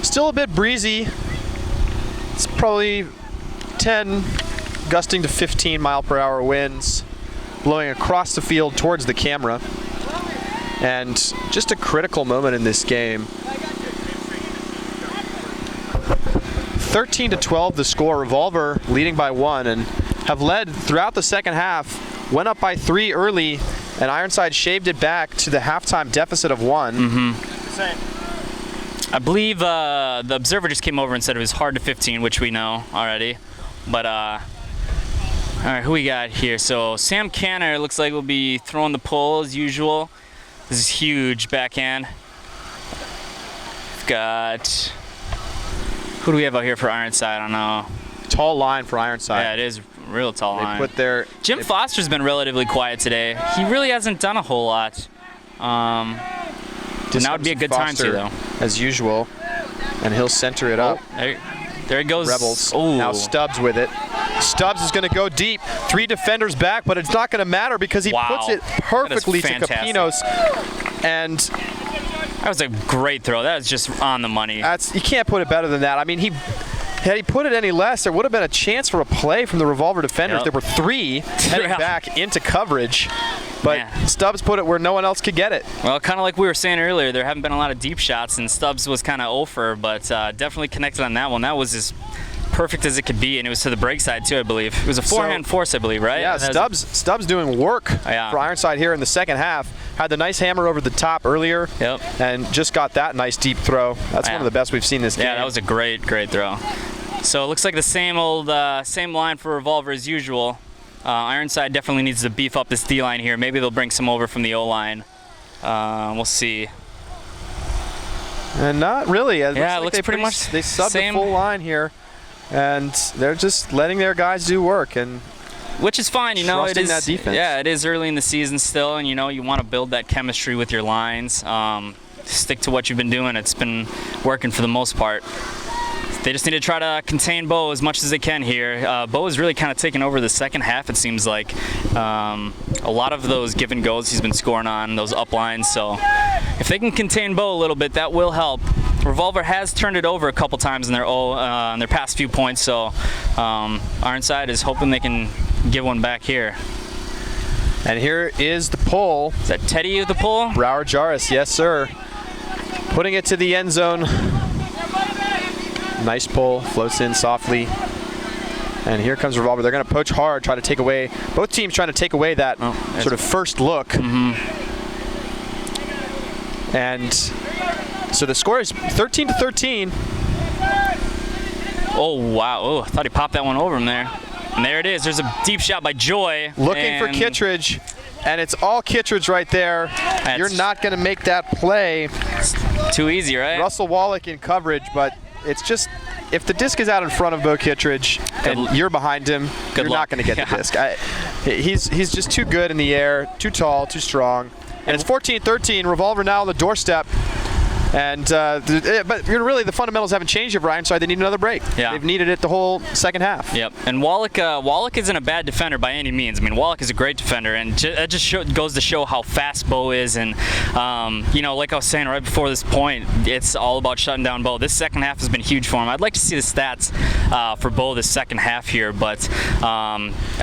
Still a bit breezy. It's probably 10, gusting to 15 mile per hour winds, blowing across the field towards the camera. And just a critical moment in this game. 13-12 the score. Revolver leading by 1 and have led throughout the second half. Went up by 3 early, and Ironside shaved it back to the halftime deficit of 1. I believe the observer just came over and said it was hard to 15, which we know already. But all right, who we got here? So Sam Canner looks like will be throwing the pull as usual. This is huge backhand. We've got. Who do we have out here for Ironside? I don't know. Tall line for Ironside. Yeah, it is a real tall line. Put their Jim Foster's been relatively quiet today. He really hasn't done a whole lot. Now would be a good time to, though. As usual. And he'll center it up. There it goes. Rebels. Ooh. Now Stubbs with it. Stubbs is going to go deep. 3 defenders back, but it's not going to matter because he puts it perfectly to Capinos. And that was a great throw. That was just on the money. You can't put it better than that. I mean, had he put it any less, there would have been a chance for a play from the Revolver defenders. Yep. There were 3 heading back into coverage. But Man. Stubbs put it where no one else could get it. Well, kind of like we were saying earlier, there haven't been a lot of deep shots, and Stubbs was kind of over, but definitely connected on that one. That was as perfect as it could be, and it was to the break side, too, I believe. It was a forehand force, I believe, right? Yeah, Stubbs doing work for Ironside here in the second half. Had the nice hammer over the top earlier, and just got that nice deep throw. That's one of the best we've seen this game. Yeah, that was a great throw. So it looks like the same line for Revolver as usual. Ironside definitely needs to beef up this D-line here. Maybe they'll bring some over from the O-line. We'll see. And not really. It looks pretty much they subbed the full line here, and they're just letting their guys do work, and which is fine. You know, it is that defense. Yeah, it is early in the season still, and you know you want to build that chemistry with your lines. stick to what you've been doing. It's been working for the most part. They just need to try to contain Bo as much as they can here. Bo is really kind of taking over the second half, it seems like. A lot of those give and goes he's been scoring on, those up lines. So if they can contain Bo a little bit, that will help. Revolver has turned it over a couple times in their past few points, so Ironside is hoping they can give one back here. And here is the pull. Is that Teddy with the pull? Brower Jarvis, yes sir. Putting it to the end zone. Nice pull, floats in softly. And here comes Revolver. They're going to poach hard, try to take away, both teams trying to take away that sort of first look. Mm-hmm. And so the score is 13-13. Oh, wow. Oh, I thought he popped that one over him there. And there it is. There's a deep shot by Joy. Looking for Kittredge, and it's all Kittredge right there. You're not going to make that play. Too easy, right? Russell Wallach in coverage, but it's just, if the disc is out in front of Bo Kittredge and you're behind him, you're not going to get the disc. He's just too good in the air, too tall, too strong. And it's 14-13. Revolver now on the doorstep. And but really the fundamentals haven't changed here for Ironside. They need another break. Yeah. They've needed it the whole second half. Yep. And Wallach isn't a bad defender by any means. I mean, Wallach is a great defender, and that just goes to show how fast Bo is. And like I was saying right before this point, it's all about shutting down Bo. This second half has been huge for him. I'd like to see the stats for Bo this second half here, but I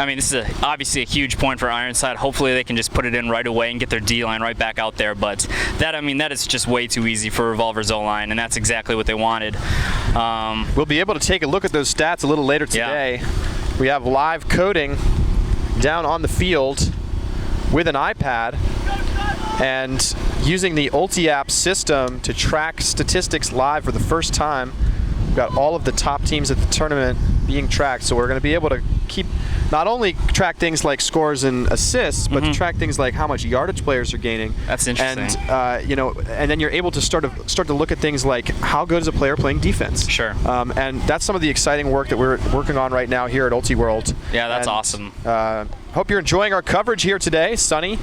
mean, this is obviously a huge point for Ironside. Hopefully they can just put it in right away and get their D-line right back out there. But that is just way too easy for Revolver's O-line, and that's exactly what they wanted. We'll be able to take a look at those stats a little later today. Yeah. We have live coding down on the field with an iPad and using the Ulti app system to track statistics live for the first time. We've got all of the top teams at the tournament being tracked, so we're going to be able to not only track things like scores and assists, but to track things like how much yardage players are gaining. That's interesting. And and then you're able to start to look at things like how good is a player playing defense. Sure. And that's some of the exciting work that we're working on right now here at Ulti World. Yeah, that's awesome. Hope you're enjoying our coverage here today. Sunny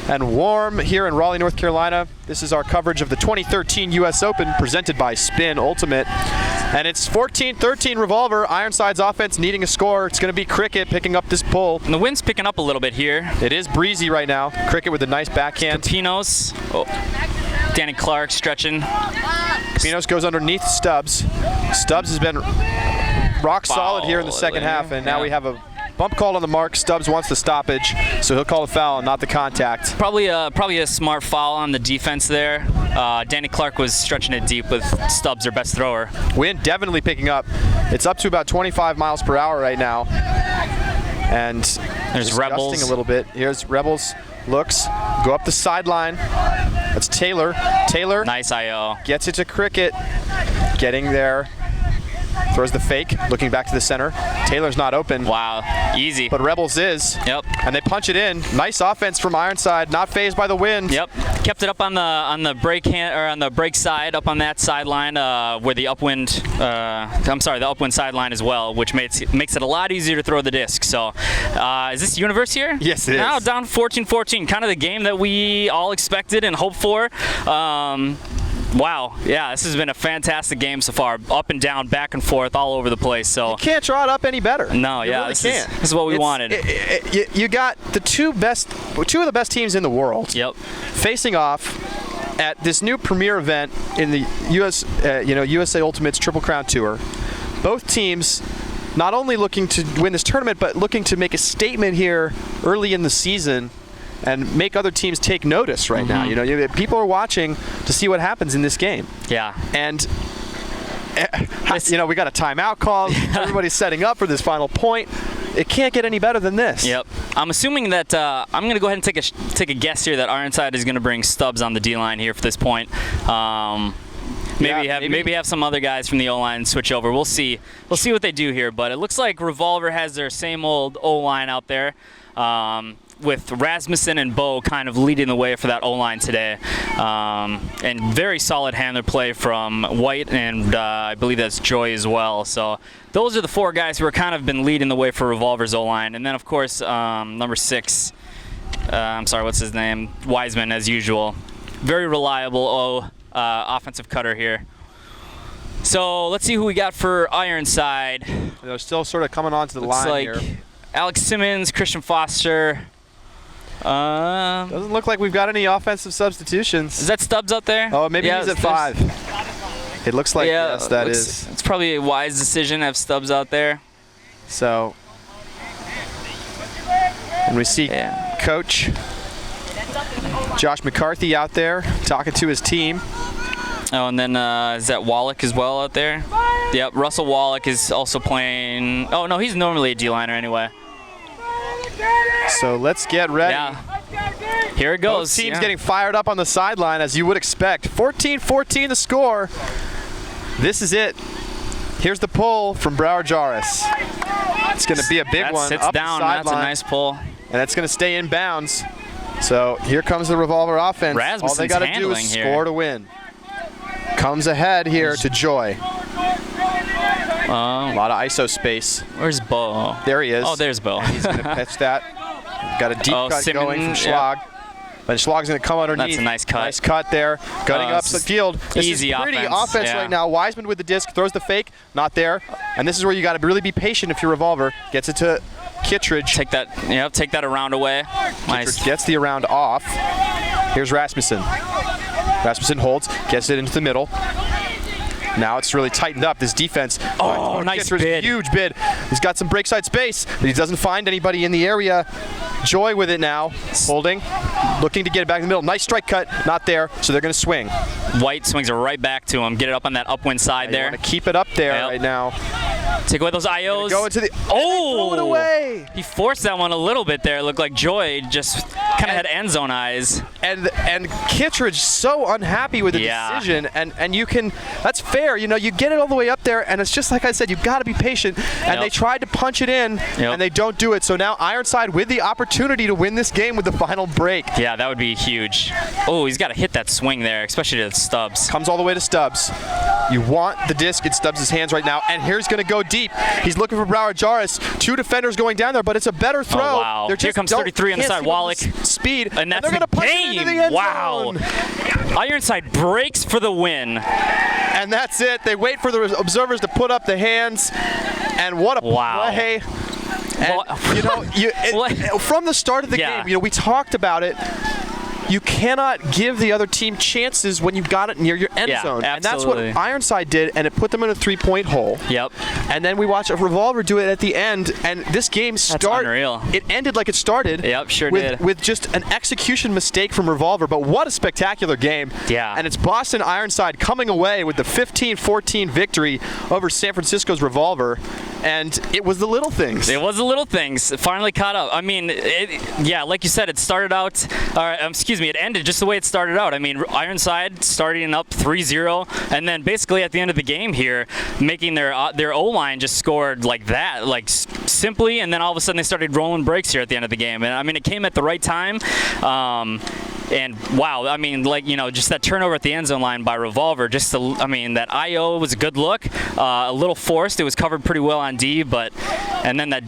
and warm here in Raleigh, North Carolina. This is our coverage of the 2013 U.S. Open presented by Spin Ultimate. And it's 14-13 Revolver. Ironside's offense needing a score. It's going to be Cricket picking up this pull. And the wind's picking up a little bit here. It is breezy right now. Cricket with a nice backhand. Pinos. Oh. Danny Clark stretching. Pinos goes underneath Stubbs. Stubbs has been rock solid here in the second half, and now we have a bump call on the mark. Stubbs wants the stoppage, so he'll call a foul and not the contact. Probably a smart foul on the defense there. Danny Clark was stretching it deep with Stubbs, their best thrower. Wind definitely picking up. It's up to about 25 miles per hour right now. And there's Rebels gusting a little bit. Here's Rebels. Looks, go up the sideline. That's Taylor. Taylor. Nice IO. Gets it to Cricket. Getting there. Throws the fake, looking back to the center. Taylor's not open. Wow, easy. But Rebels is. Yep. And they punch it in. Nice offense from Ironside, not phased by the wind. Yep. Kept it up on the break on the break side, up on that sideline where the upwind. The upwind sideline as well, which makes it a lot easier to throw the disc. So, is this Universe here? Yes, it is. Now down 14-14, kind of the game that we all expected and hoped for. Wow, yeah, this has been a fantastic game so far. Up and down, back and forth, all over the place. So you can't draw it up any better. No, you yeah, really this is what we wanted. You got the two of the best teams in the world. Yep. Facing off at this new premier event in the USA Ultimate's Triple Crown Tour. Both teams not only looking to win this tournament, but looking to make a statement here early in the season and make other teams take notice right now. People are watching to see what happens in this game. Yeah. And we got a timeout call. Everybody's setting up for this final point. It can't get any better than this. Yep. I'm assuming that I'm going to go ahead and take a guess here that Ironside is going to bring Stubbs on the D-line here for this point. Maybe have some other guys from the O-line switch over. We'll see. We'll see what they do here. But it looks like Revolver has their same old O-line out there. With Rasmussen and Bo kind of leading the way for that O-line today. And very solid handler play from White, and I believe that's Joy as well. So those are the four guys who are kind of been leading the way for Revolver's O-line. And then, of course, number 6, what's his name? Wiseman, as usual. Very reliable offensive cutter here. So let's see who we got for Ironside. They're still sort of coming onto the Looks line like here. Alex Simmons, Christian Foster. Doesn't look like we've got any offensive substitutions. Is that Stubbs out there? Oh, maybe he's at 5. It looks like, yes, that is. It's probably a wise decision to have Stubbs out there. So, and we see Coach Josh McCarthy out there talking to his team. Oh, and then is that Wallach as well out there? Yep, Russell Wallach is also playing. Oh, no, he's normally a D-liner anyway. So let's get ready. Yeah. Here it goes. Both teams getting fired up on the sideline, as you would expect. 14-14 the score. This is it. Here's the pull from Broward Jarvis. It's going to be a big one. Sits up down. the sideline, That's a nice pull. and it's going to stay in bounds. So here comes the Revolver offense. Rasmussen's All they got to do is score to win. Comes ahead here to Joy. A lot of ISO space. Where's Bo? There he is. Oh, there's Bo. He's going to pitch that. Got a deep cut Simmons, going from Schlag. But Schlag's going to come underneath. That's a nice cut. Nice cut there. Gutting up the field. This easy is pretty offense, right now. Wiseman with the disc. Throws the fake. Not there. And this is where you got to really be patient if you're Revolver. Gets it to Kittredge. Take that. Yep. Take that around away. Nice. Gets the around off. Here's Rasmussen. Rasmussen holds. Gets it into the middle. Now it's really tightened up, this defense. Oh, nice bid. Huge bid. He's got some breakside space, but he doesn't find anybody in the area. Joy with it now, holding, looking to get it back in the middle. Nice strike cut, not there, so they're going to swing. White swings it right back to him. Get it up on that upwind side there. Want to keep it up there right now. Take away those IOs. Go into the. Oh! Throw it away. He forced that one a little bit there. It looked like Joy just kind of had end zone eyes. And Kittredge so unhappy with the decision, and you can. That's fair. You know, you get it all the way up there, and it's just like I said, you've got to be patient. And they tried to punch it in, and they don't do it. So now Ironside with the opportunity to win this game with the final break. Yeah, that would be huge. Oh, he's got to hit that swing there, especially to Stubbs. Comes all the way to Stubbs. You want the disc in Stubbs' hands right now, and here's going to go deep. He's looking for Broward Jarvis. 2 defenders going down there, but it's a better throw. Oh, wow. Here comes 33 on the side, Wallach. Speed, and that's they're going to punch it into the end wow. zone. Ironside breaks for the win. And that's it. They wait for the observers to put up the hands, and what a play. And, you know, from the start of the game, you know, we talked about it. You cannot give the other team chances when you've got it near your end zone. Absolutely. And that's what Ironside did, and it put them in a 3-point hole. Yep. And then we watched a Revolver do it at the end, and this game started. Unreal. It ended like it started. Yep, sure with, did. With just an execution mistake from Revolver, but what a spectacular game. Yeah. And it's Boston Ironside coming away with the 15-14 victory over San Francisco's Revolver. And it was the little things. It was the little things. It finally caught up. I mean, like you said, it started out, it ended just the way it started out. I mean, Ironside starting up 3-0, and then basically at the end of the game here, making their O-line just scored like that, like simply, and then all of a sudden they started rolling breaks here at the end of the game. And I mean, it came at the right time. And wow, I mean, like, you know, just that turnover at the end zone line by Revolver, I mean, that IO was a good look, a little forced. It was covered pretty well on D, and then that,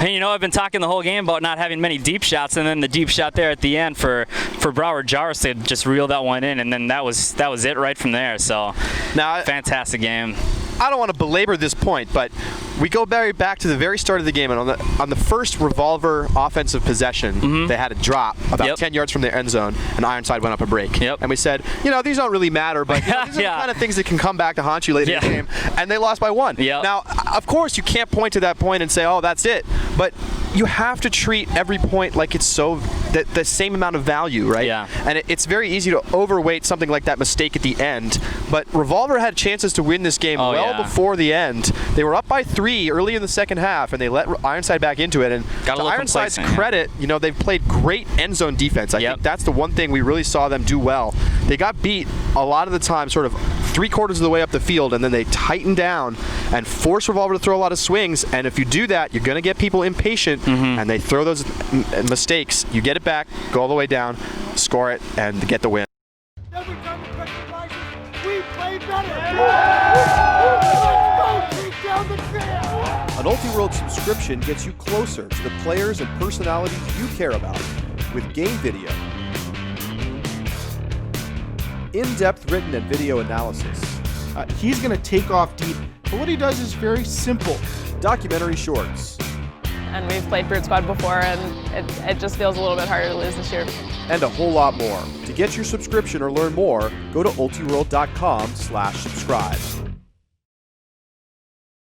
you know, I've been talking the whole game about not having many deep shots, and then the deep shot there at the end for Broward Jarvis to just reel that one in, and then that was it right from there. So now, fantastic game. I don't want to belabor this point, but we go back to the very start of the game, and on the first Revolver offensive possession, they had a drop about 10 yards from their end zone, and Ironside went up a break. And we said, you know, these don't really matter, but you know, these are the kind of things that can come back to haunt you later in the game, and they lost by 1. Now, of course, you can't point to that point and say, oh, that's it, but you have to treat every point like it's the same amount of value, right? And it's very easy to overweight something like that mistake at the end, but Revolver had chances to win this game before the end. They were up by 3 early in the second half, and they let Ironside back into it. And to Ironside's credit, you know, they've played great end zone defense. I think that's the one thing we really saw them do well. They got beat a lot of the time, sort of 3/4 of the way up the field, and then they tightened down and force Revolver to throw a lot of swings. And if you do that, you're going to get people impatient, and they throw those mistakes. You get it back, go all the way down, score it, and get the win. Every time we touch the license, we play better. Let's go take down the field. An Ultiworld subscription gets you closer to the players and personalities you care about with game video. in-depth written and video analysis, He's going to take off deep, but what he does is very simple. documentary shorts, And we've played Beard Squad before, and it just feels a little bit harder to lose this year. and a whole lot more. To get your subscription or learn more, go to ultiworld.com/subscribe.